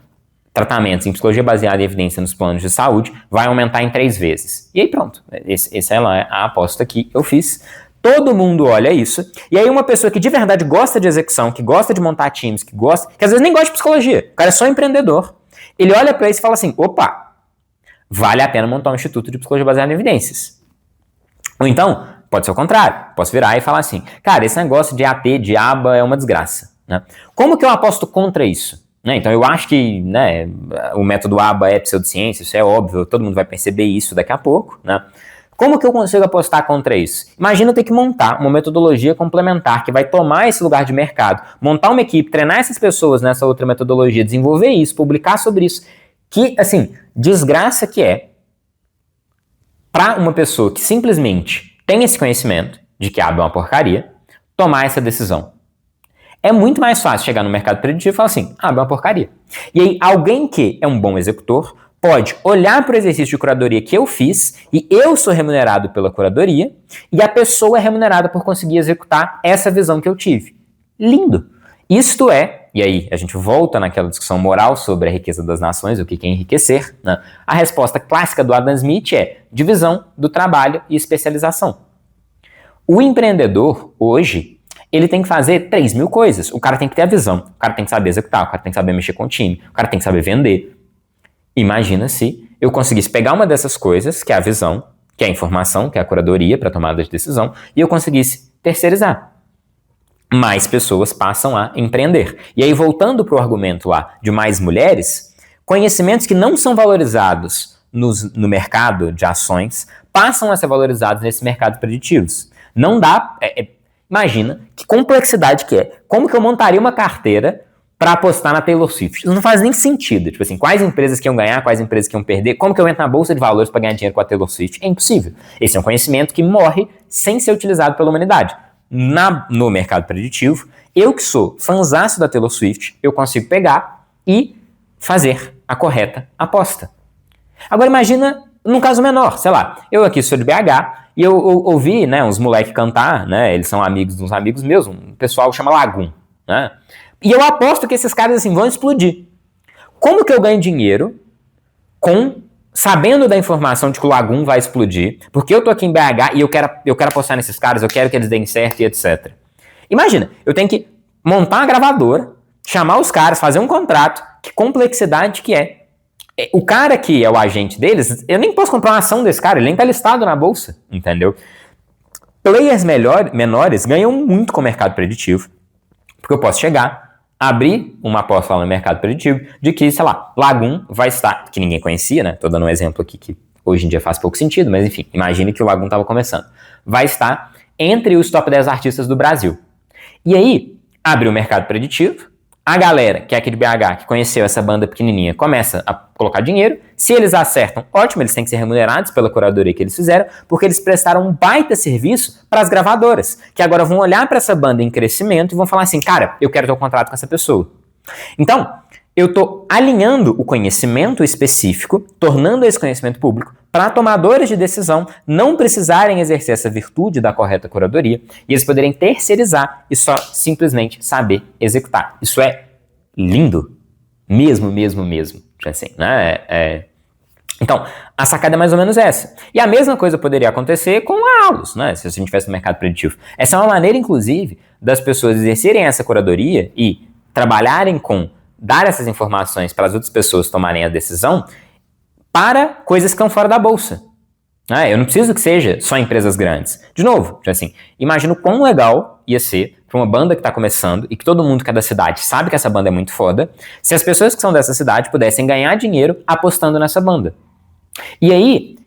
tratamentos em psicologia baseada em evidência nos planos de saúde vai aumentar em 3 vezes. E aí pronto, essa é a aposta que eu fiz. Todo mundo olha isso, e aí uma pessoa que de verdade gosta de execução, que gosta de montar times, que às vezes nem gosta de psicologia, o cara é só empreendedor, ele olha pra isso e fala assim, opa, vale a pena montar um instituto de psicologia baseada em evidências. Ou então, pode ser o contrário, posso virar e falar assim, cara, esse negócio de AT, de aba é uma desgraça. Né? Como que eu aposto contra isso? né? Então eu acho que, né, o método ABA é pseudociência, isso é óbvio, todo mundo vai perceber isso daqui a pouco, né? Como que eu consigo apostar contra isso? Imagina eu ter que montar uma metodologia complementar que vai tomar esse lugar de mercado, montar uma equipe, treinar essas pessoas nessa outra metodologia, desenvolver isso, publicar sobre isso. Que, assim, desgraça que é para uma pessoa que simplesmente tem esse conhecimento de que ABA é uma porcaria, tomar essa decisão. É muito mais fácil chegar no mercado preditivo e falar assim, ABA é uma porcaria. E aí, alguém que é um bom executor pode olhar para o exercício de curadoria que eu fiz e eu sou remunerado pela curadoria e a pessoa é remunerada por conseguir executar essa visão que eu tive. Lindo! Isto é, e aí a gente volta naquela discussão moral sobre a riqueza das nações, o que é enriquecer, né? A resposta clássica do Adam Smith é divisão do trabalho e especialização. O empreendedor, hoje, ele tem que fazer 3.000 coisas. O cara tem que ter a visão, o cara tem que saber executar, o cara tem que saber mexer com o time, o cara tem que saber vender. Imagina se eu conseguisse pegar uma dessas coisas, que é a visão, que é a informação, que é a curadoria para tomada de decisão, e eu conseguisse terceirizar. Mais pessoas passam a empreender. E aí, voltando para o argumento lá de mais mulheres, conhecimentos que não são valorizados no mercado de ações passam a ser valorizados nesse mercado preditivos. Não dá... imagina que complexidade que é. Como que eu montaria uma carteira para apostar na Taylor Swift? Isso não faz nem sentido. Tipo assim, quais empresas que iam ganhar, quais empresas que iam perder, como que eu entro na bolsa de valores para ganhar dinheiro com a Taylor Swift? É impossível. Esse é um conhecimento que morre sem ser utilizado pela humanidade. No mercado preditivo, eu que sou fãzaço da Taylor Swift, eu consigo pegar e fazer a correta aposta. Agora imagina num caso menor, sei lá, eu aqui sou de BH e eu ouvi, né, uns moleques cantar, né, eles são amigos de uns amigos meus, um pessoal chama Lagum, né, e eu aposto que esses caras assim vão explodir. Como que eu ganho dinheiro sabendo da informação de que o Lagum vai explodir, porque eu tô aqui em BH e eu quero apostar nesses caras, eu quero que eles deem certo e etc. Imagina, eu tenho que montar uma gravadora, chamar os caras, fazer um contrato, que complexidade que é. O cara que é o agente deles, eu nem posso comprar uma ação desse cara, ele nem tá listado na bolsa, entendeu? Players menores ganham muito com o mercado preditivo, porque eu posso chegar, abrir uma aposta lá no mercado preditivo de que, sei lá, Lagum vai estar, que ninguém conhecia, né? Tô dando um exemplo aqui que hoje em dia faz pouco sentido, mas enfim, imagine que o Lagum estava começando. Vai estar entre os top 10 artistas do Brasil. E aí, abre o mercado preditivo, a galera que é aqui de BH, que conheceu essa banda pequenininha, começa a colocar dinheiro. Se eles acertam, ótimo, eles têm que ser remunerados pela curadoria que eles fizeram, porque eles prestaram um baita serviço para as gravadoras, que agora vão olhar para essa banda em crescimento e vão falar assim, cara, eu quero ter um contrato com essa pessoa. Então, eu estou alinhando o conhecimento específico, tornando esse conhecimento público, para tomadores de decisão não precisarem exercer essa virtude da correta curadoria e eles poderem terceirizar e só simplesmente saber executar. Isso é lindo. Mesmo. Assim, né? Então, a sacada é mais ou menos essa. E a mesma coisa poderia acontecer com a Allos, né? Se a gente tivesse no mercado preditivo. Essa é uma maneira, inclusive, das pessoas exercerem essa curadoria e trabalharem com dar essas informações para as outras pessoas tomarem a decisão para coisas que estão fora da bolsa. Eu não preciso que seja só empresas grandes. De novo, assim, imagina o quão legal ia ser para uma banda que está começando e que todo mundo que é da cidade sabe que essa banda é muito foda, se as pessoas que são dessa cidade pudessem ganhar dinheiro apostando nessa banda. E aí,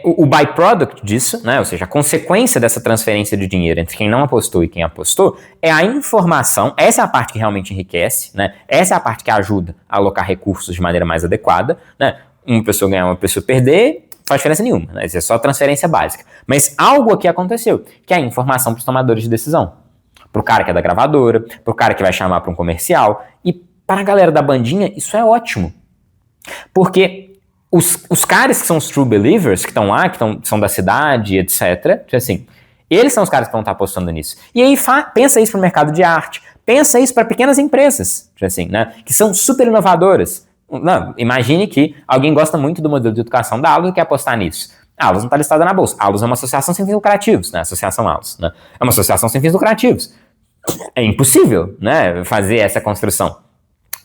o byproduct disso, né, ou seja, a consequência dessa transferência de dinheiro entre quem não apostou e quem apostou, é a informação, essa é a parte que realmente enriquece, né, essa é a parte que ajuda a alocar recursos de maneira mais adequada, né, uma pessoa ganhar, uma pessoa perder, não faz diferença nenhuma, né, isso é só transferência básica. Mas algo aqui aconteceu, que é a informação para os tomadores de decisão. Para o cara que é da gravadora, para o cara que vai chamar para um comercial, e para a galera da bandinha, isso é ótimo. Porque os caras que são os true believers, que estão lá, são da cidade, etc., assim, eles são os caras que vão estar apostando nisso. E aí pensa isso para o mercado de arte, pensa isso para pequenas empresas, assim, né, que são super inovadoras. Não, imagine que alguém gosta muito do modelo de educação da Allos e quer apostar nisso. A Allos não está listada na bolsa. A Allos é uma associação sem fins lucrativos, né? Associação Allos, né? É uma associação sem fins lucrativos. É impossível, né, fazer essa construção.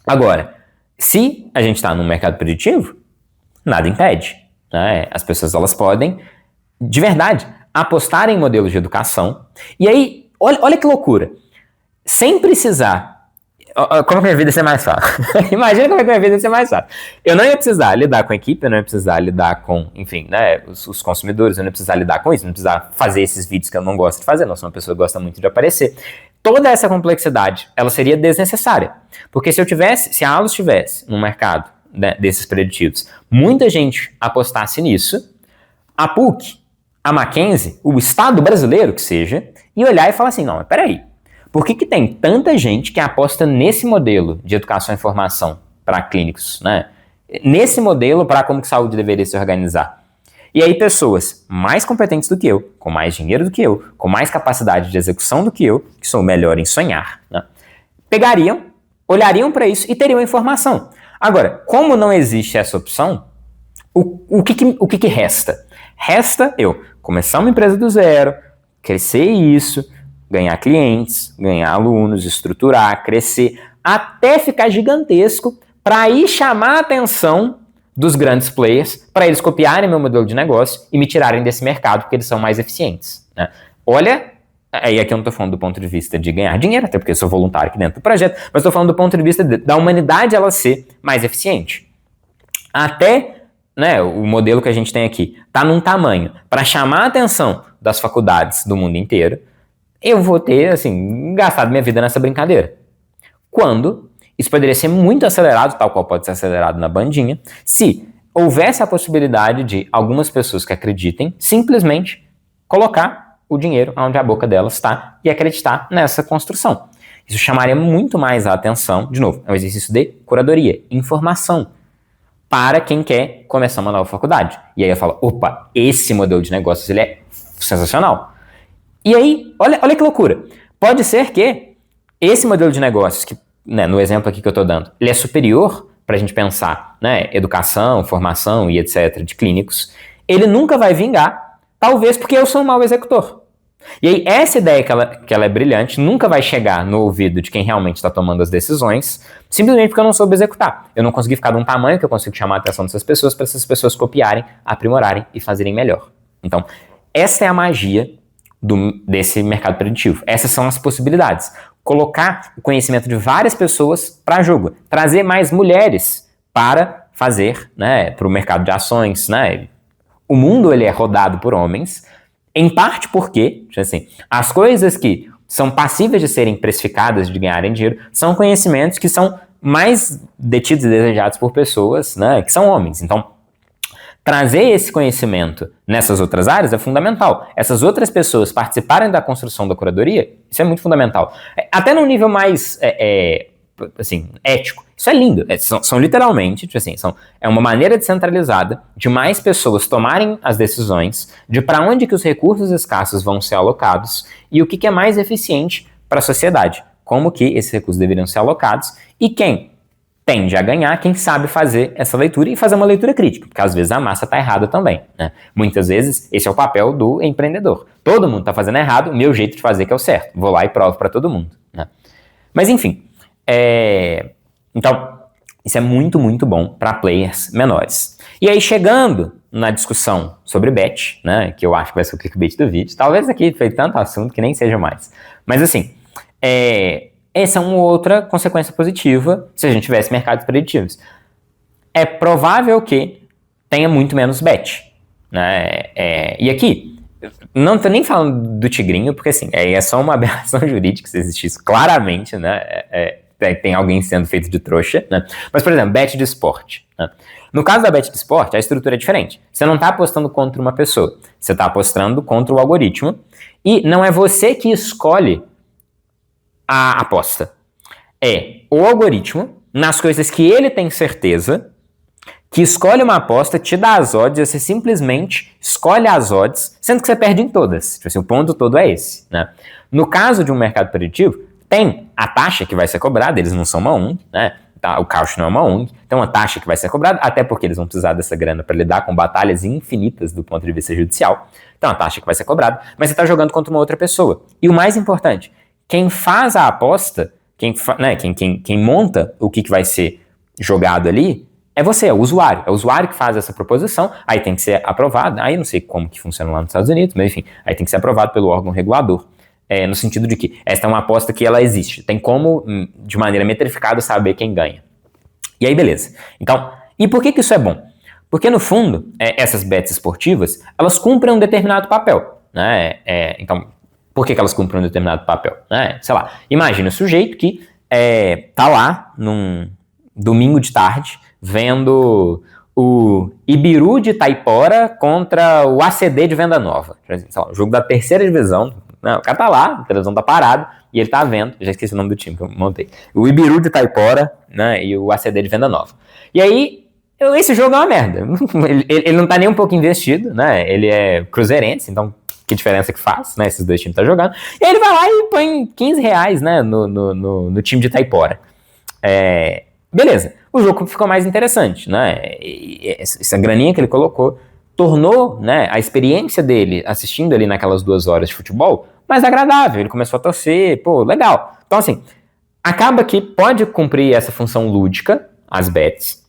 Agora, se a gente está num mercado preditivo, nada impede, né? As pessoas elas podem, de verdade, apostar em modelos de educação. E aí, olha que loucura. Sem precisar... Como que a minha vida ia ser mais fácil? Imagina como é que a minha vida ia ser mais fácil. Eu não ia precisar lidar com a equipe, eu não ia precisar lidar com, enfim, né, os consumidores, eu não ia precisar lidar com isso, eu não ia precisar fazer esses vídeos que eu não gosto de fazer, não sou uma pessoa que gosta muito de aparecer. Toda essa complexidade, ela seria desnecessária. Porque se a Allos tivesse no mercado, né, desses preditivos, muita gente apostasse nisso, a PUC, a Mackenzie, o Estado brasileiro que seja, ia olhar e falar assim, não, mas peraí, por que tem tanta gente que aposta nesse modelo de educação e formação para clínicos, né? Nesse modelo para como que saúde deveria se organizar? E aí pessoas mais competentes do que eu, com mais dinheiro do que eu, com mais capacidade de execução do que eu, que sou melhor em sonhar, né? Pegariam, olhariam para isso e teriam informação. Agora, como não existe essa opção, o que resta? Resta eu começar uma empresa do zero, crescer isso, ganhar clientes, ganhar alunos, estruturar, crescer, até ficar gigantesco para aí chamar a atenção dos grandes players, para eles copiarem meu modelo de negócio e me tirarem desse mercado porque eles são mais eficientes, né? Olha, aí aqui eu não estou falando do ponto de vista de ganhar dinheiro, até porque eu sou voluntário aqui dentro do projeto, mas estou falando do ponto de vista da humanidade ela ser mais eficiente. Até, né, o modelo que a gente tem aqui está num tamanho para chamar a atenção das faculdades do mundo inteiro, eu vou ter, assim, gastado minha vida nessa brincadeira. Quando isso poderia ser muito acelerado, tal qual pode ser acelerado na bandinha, se houvesse a possibilidade de algumas pessoas que acreditem simplesmente colocar o dinheiro onde a boca delas está e acreditar nessa construção. Isso chamaria muito mais a atenção, de novo, é um exercício de curadoria, informação, para quem quer começar uma nova faculdade. E aí eu falo, opa, esse modelo de negócios ele é sensacional. E aí, olha que loucura. Pode ser que esse modelo de negócios, que, né, no exemplo aqui que eu estou dando, ele é superior para a gente pensar, né, educação, formação e etc. de clínicos, ele nunca vai vingar, talvez porque eu sou um mau executor. E aí, essa ideia que ela é brilhante nunca vai chegar no ouvido de quem realmente está tomando as decisões, simplesmente porque eu não soube executar. Eu não consegui ficar de um tamanho que eu consigo chamar a atenção dessas pessoas para essas pessoas copiarem, aprimorarem e fazerem melhor. Então, essa é a magia desse mercado preditivo. Essas são as possibilidades. Colocar o conhecimento de várias pessoas para jogo. Trazer mais mulheres para fazer, né, para o mercado de ações, né? O mundo ele é rodado por homens, em parte porque, assim, as coisas que são passíveis de serem precificadas, de ganharem dinheiro, são conhecimentos que são mais detidos e desejados por pessoas, né, que são homens. Então, trazer esse conhecimento nessas outras áreas é fundamental. Essas outras pessoas participarem da construção da curadoria, isso é muito fundamental. Até num nível mais assim, ético. Isso é lindo. São literalmente, tipo assim, é uma maneira descentralizada de mais pessoas tomarem as decisões de para onde que os recursos escassos vão ser alocados e o que é mais eficiente para a sociedade. Como que esses recursos deveriam ser alocados e quem tende a ganhar, quem sabe fazer essa leitura e fazer uma leitura crítica, porque às vezes a massa está errada também, né? Muitas vezes esse é o papel do empreendedor. Todo mundo está fazendo errado, o meu jeito de fazer que é o certo. Vou lá e provo para todo mundo, né? Mas enfim, então isso é muito, muito bom para players menores. E aí chegando na discussão sobre bet, né, que eu acho que vai ser o clickbait do vídeo, talvez aqui foi tanto assunto que nem seja mais, mas assim, essa é uma outra consequência positiva se a gente tivesse mercados preditivos. É provável que tenha muito menos bet, né? E aqui, não estou nem falando do tigrinho, porque assim, é só uma aberração jurídica se existisse claramente, né? Tem alguém sendo feito de trouxa, né? Mas, por exemplo, bet de esporte, né? No caso da bet de esporte, a estrutura é diferente. Você não está apostando contra uma pessoa, você está apostando contra o algoritmo e não é você que escolhe a aposta. É o algoritmo, nas coisas que ele tem certeza, que escolhe uma aposta, te dá as odds, e você simplesmente escolhe as odds, sendo que você perde em todas. Tipo assim, o ponto todo é esse, né? No caso de um mercado preditivo, tem a taxa que vai ser cobrada, eles não são uma ONG, né? O Caucho não é uma ONG, tem uma taxa que vai ser cobrada, até porque eles vão precisar dessa grana para lidar com batalhas infinitas do ponto de vista judicial. Então, a taxa que vai ser cobrada, mas você está jogando contra uma outra pessoa. E o mais importante, quem faz a aposta, quem monta o que vai ser jogado ali, é você, é o usuário. É o usuário que faz essa proposição, aí tem que ser aprovado, aí não sei como que funciona lá nos Estados Unidos, mas enfim, aí tem que ser aprovado pelo órgão regulador no sentido de que esta é uma aposta que ela existe, tem como, de maneira metrificada, saber quem ganha. E aí, beleza. Então, e por que isso é bom? Porque, no fundo, essas bets esportivas, elas cumprem um determinado papel, né? Então, por que elas cumprem um determinado papel? Sei lá, imagina o sujeito que tá lá num domingo de tarde, vendo o Ibiru de Taipora contra o ACD de Venda Nova. Sei lá, o jogo da terceira divisão. Não, o cara tá lá, a televisão tá parada, e ele tá vendo, já esqueci o nome do time que eu montei, o Ibiru de Taipora, né, e o ACD de Venda Nova. E aí, esse jogo é uma merda. Ele não tá nem um pouco investido, né, ele é cruzeirense, então que diferença que faz, né, esses dois times tá jogando. E aí ele vai lá e põe R$15 né, no time de Taipora. Beleza, o jogo ficou mais interessante, né, essa graninha que ele colocou tornou, né, a experiência dele assistindo ali naquelas 2 horas de futebol mais agradável. Ele começou a torcer, pô, legal. Então, assim, acaba que pode cumprir essa função lúdica, as bets,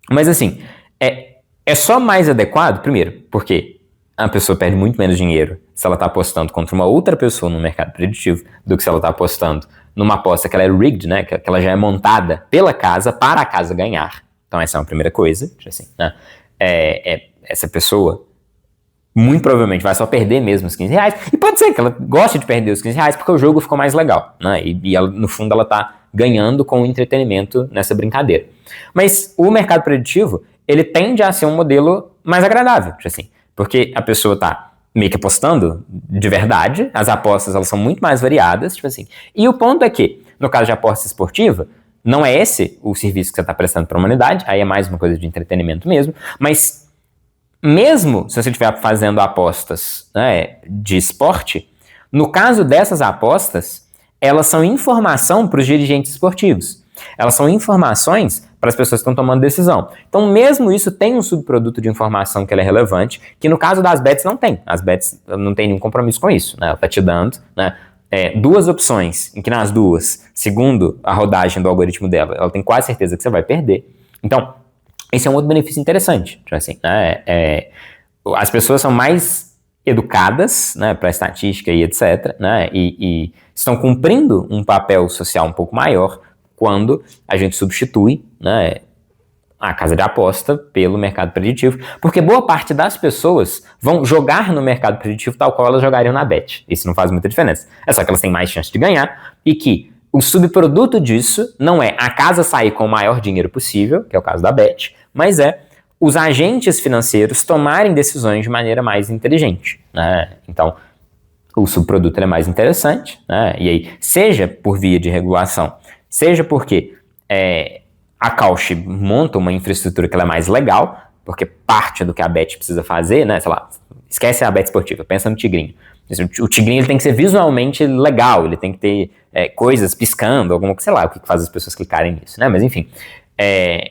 mas, assim, é só mais adequado, primeiro, porque a pessoa perde muito menos dinheiro se ela tá apostando contra uma outra pessoa no mercado preditivo do que se ela tá apostando numa aposta que ela é rigged, né, que ela já é montada pela casa para a casa ganhar. Então, essa é uma primeira coisa, assim, né, essa pessoa muito provavelmente vai só perder mesmo os R$15, e pode ser que ela goste de perder os R$15 porque o jogo ficou mais legal, né? E ela, no fundo ela tá ganhando com o entretenimento nessa brincadeira. Mas o mercado preditivo, ele tende a ser um modelo mais agradável, assim, porque a pessoa tá meio que apostando de verdade, as apostas elas são muito mais variadas, tipo assim, e o ponto é que, no caso de aposta esportiva, não é esse o serviço que você está prestando para a humanidade, aí é mais uma coisa de entretenimento mesmo, mas mesmo se você estiver fazendo apostas, né, de esporte, no caso dessas apostas, elas são informação para os dirigentes esportivos. Elas são informações para as pessoas que estão tomando decisão. Então, mesmo isso tem um subproduto de informação que ela é relevante, que no caso das bets não tem. As bets não tem nenhum compromisso com isso, né? Ela está te dando, né, 2 opções, em que nas 2, segundo a rodagem do algoritmo dela, ela tem quase certeza que você vai perder. Então, esse é um outro benefício interessante, assim, né? As pessoas são mais educadas, né, para estatística e etc, né, e estão cumprindo um papel social um pouco maior quando a gente substitui, né, a casa de aposta pelo mercado preditivo, porque boa parte das pessoas vão jogar no mercado preditivo tal qual elas jogariam na bet. Isso não faz muita diferença. É só que elas têm mais chance de ganhar e que o subproduto disso não é a casa sair com o maior dinheiro possível, que é o caso da bet, mas é os agentes financeiros tomarem decisões de maneira mais inteligente, né? Então, o subproduto é mais interessante, né? E aí, seja por via de regulação, seja porque a Cauchy monta uma infraestrutura que ela é mais legal, porque parte do que a bet precisa fazer, né? Sei lá, esquece a bet esportiva, pensa no tigrinho. O tigrinho ele tem que ser visualmente legal, ele tem que ter coisas piscando, alguma, sei lá, o que faz as pessoas clicarem nisso, né? Mas enfim,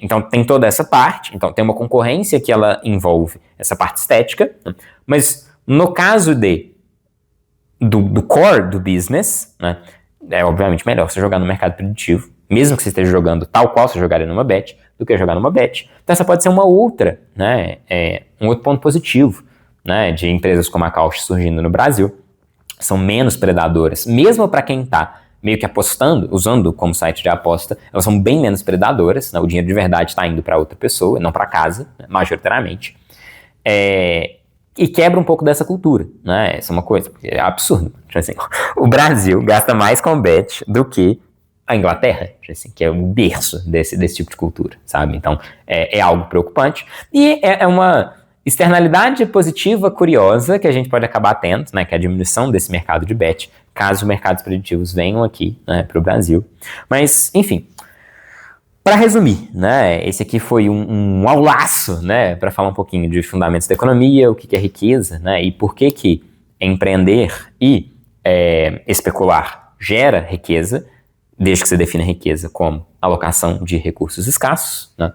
então tem toda essa parte, então tem uma concorrência que ela envolve essa parte estética, né? Mas no caso do core do business, né, é obviamente melhor você jogar no mercado preditivo, mesmo que você esteja jogando tal qual você jogaria numa bet, do que jogar numa bet. Então essa pode ser uma outra, né, um outro ponto positivo, né, de empresas como a Cauchy surgindo no Brasil. São menos predadoras, mesmo para quem está meio que apostando, usando como site de aposta, elas são bem menos predadoras, né, o dinheiro de verdade está indo para outra pessoa, não para casa, né, majoritariamente. E quebra um pouco dessa cultura, né? Essa é uma coisa, porque é absurdo. Assim, o Brasil gasta mais com bet do que a Inglaterra, assim, que é o berço desse tipo de cultura, sabe? Então, é algo preocupante. E é uma externalidade positiva, curiosa, que a gente pode acabar tendo, né? Que é a diminuição desse mercado de bet, caso mercados preditivos venham aqui, né, para o Brasil. Mas, enfim... Para resumir, né, esse aqui foi um aulaço, né, para falar um pouquinho de fundamentos da economia, o que é riqueza, né, e por que empreender e especular gera riqueza, desde que você defina riqueza como alocação de recursos escassos, né.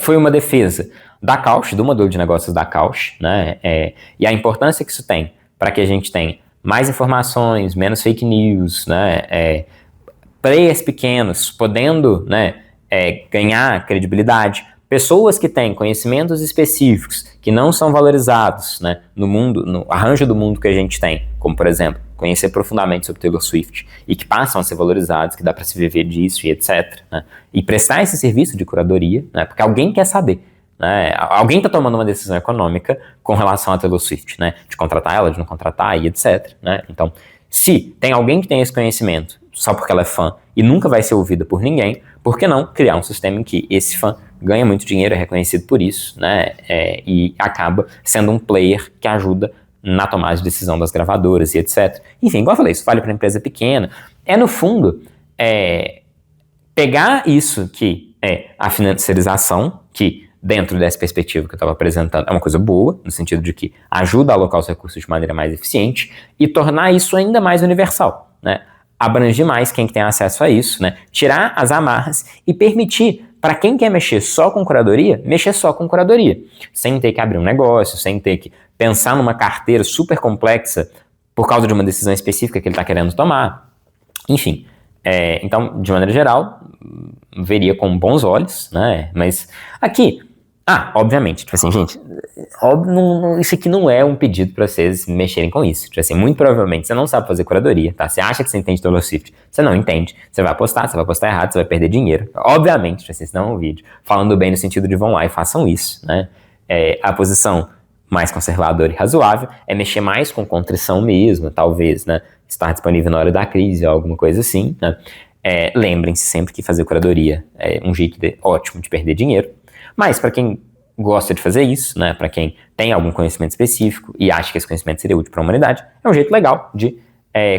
Foi uma defesa da Cauchy, do modelo de negócios da Cauchy, né, e a importância que isso tem para que a gente tenha mais informações, menos fake news, né, players pequenos podendo, né, ganhar credibilidade, pessoas que têm conhecimentos específicos que não são valorizados, né, no mundo, no arranjo do mundo que a gente tem, como por exemplo conhecer profundamente sobre Taylor Swift e que passam a ser valorizados, que dá para se viver disso e etc, né? E prestar esse serviço de curadoria, né? Porque alguém quer saber, né? Alguém está tomando uma decisão econômica com relação a Taylor Swift, né? De contratar ela, de não contratar e etc, né? Então, se tem alguém que tem esse conhecimento só porque ela é fã e nunca vai ser ouvida por ninguém, por que não criar um sistema em que esse fã ganha muito dinheiro, é reconhecido por isso, né? E acaba sendo um player que ajuda na tomada de decisão das gravadoras e etc. Enfim, igual eu falei, isso vale para empresa pequena. No fundo, pegar isso que é a financiarização, que dentro dessa perspectiva que eu estava apresentando é uma coisa boa, no sentido de que ajuda a alocar os recursos de maneira mais eficiente, e tornar isso ainda mais universal, né? Abranger mais quem tem acesso a isso, né? Tirar as amarras e permitir para quem quer mexer só com curadoria, mexer só com curadoria, sem ter que abrir um negócio, sem ter que pensar numa carteira super complexa por causa de uma decisão específica que ele está querendo tomar. Enfim, então, de maneira geral, veria com bons olhos, né? Mas aqui, obviamente, tipo assim, gente, isso aqui não é um pedido para vocês mexerem com isso. Tipo assim, muito provavelmente você não sabe fazer curadoria, tá? Você acha que você entende Taylor Swift, você não entende. Você vai postar errado, você vai perder dinheiro. Obviamente, tipo assim, isso não é um vídeo falando bem no sentido de vão lá e façam isso, né? A posição mais conservadora e razoável é mexer mais com contrição mesmo, talvez, né? Estar disponível na hora da crise, alguma coisa assim, né? Lembrem-se sempre que fazer curadoria é um jeito ótimo de perder dinheiro. Mas para quem gosta de fazer isso, né, para quem tem algum conhecimento específico e acha que esse conhecimento seria útil para a humanidade, é um jeito legal de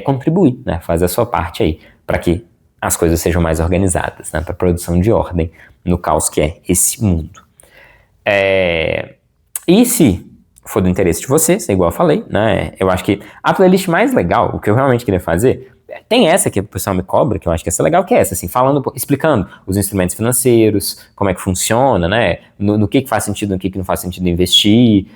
contribuir, né, fazer a sua parte aí para que as coisas sejam mais organizadas, né, para a produção de ordem no caos que é esse mundo. E se for do interesse de vocês, igual eu falei, né, eu acho que a playlist mais legal, o que eu realmente queria fazer, tem essa que o pessoal me cobra, que eu acho que essa é legal, que é essa, assim, explicando os instrumentos financeiros, como é que funciona, né, no que faz sentido, no que não faz sentido investir,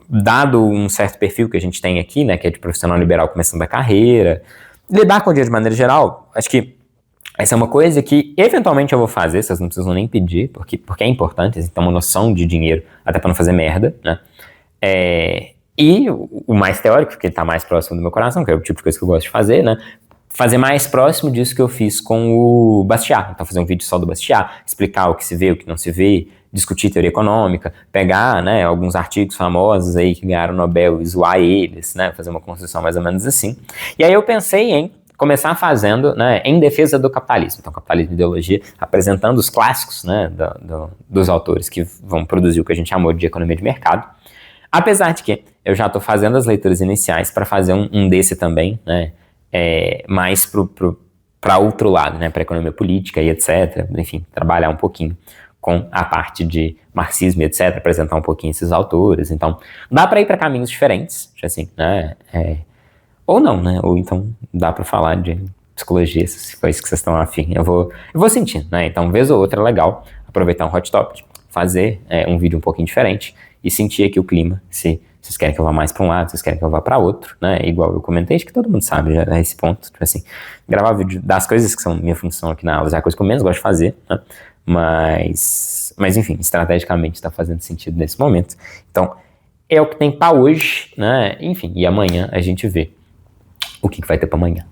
dado um certo perfil que a gente tem aqui, né, que é de profissional liberal começando a carreira, lidar com o dinheiro de maneira geral, acho que essa é uma coisa que eventualmente eu vou fazer, vocês não precisam nem pedir, porque é importante, assim, ter uma noção de dinheiro, até para não fazer merda, né, e o mais teórico, que está mais próximo do meu coração, que é o tipo de coisa que eu gosto de fazer, né, fazer mais próximo disso que eu fiz com o Bastiat. Então, fazer um vídeo só do Bastiat, explicar o que se vê, o que não se vê, discutir teoria econômica, pegar, né, alguns artigos famosos aí que ganharam o Nobel e zoar eles, né, fazer uma construção mais ou menos assim. E aí eu pensei em começar fazendo, né, em defesa do capitalismo. Então, capitalismo e ideologia, apresentando os clássicos, né, dos autores que vão produzir o que a gente chamou de economia de mercado. Apesar de que eu já estou fazendo as leituras iniciais para fazer um desse também, né, mais para outro lado, né, para economia política e etc. Enfim, trabalhar um pouquinho com a parte de marxismo e etc, apresentar um pouquinho esses autores. Então, dá para ir para caminhos diferentes, assim, né, ou não, né, ou então dá para falar de psicologia, se for isso que vocês estão afim. Eu vou sentindo, né, então vez ou outra é legal aproveitar um hot topic, fazer um vídeo um pouquinho diferente e sentir aqui o clima, se vocês querem que eu vá mais para um lado, vocês querem que eu vá para outro, né? Igual eu comentei, acho que todo mundo sabe já a esse ponto. Tipo assim, gravar vídeo das coisas que são minha função aqui na aula é a coisa que eu menos gosto de fazer, né? Mas enfim, estrategicamente está fazendo sentido nesse momento. Então, é o que tem para hoje, né? Enfim, e amanhã a gente vê o que vai ter para amanhã.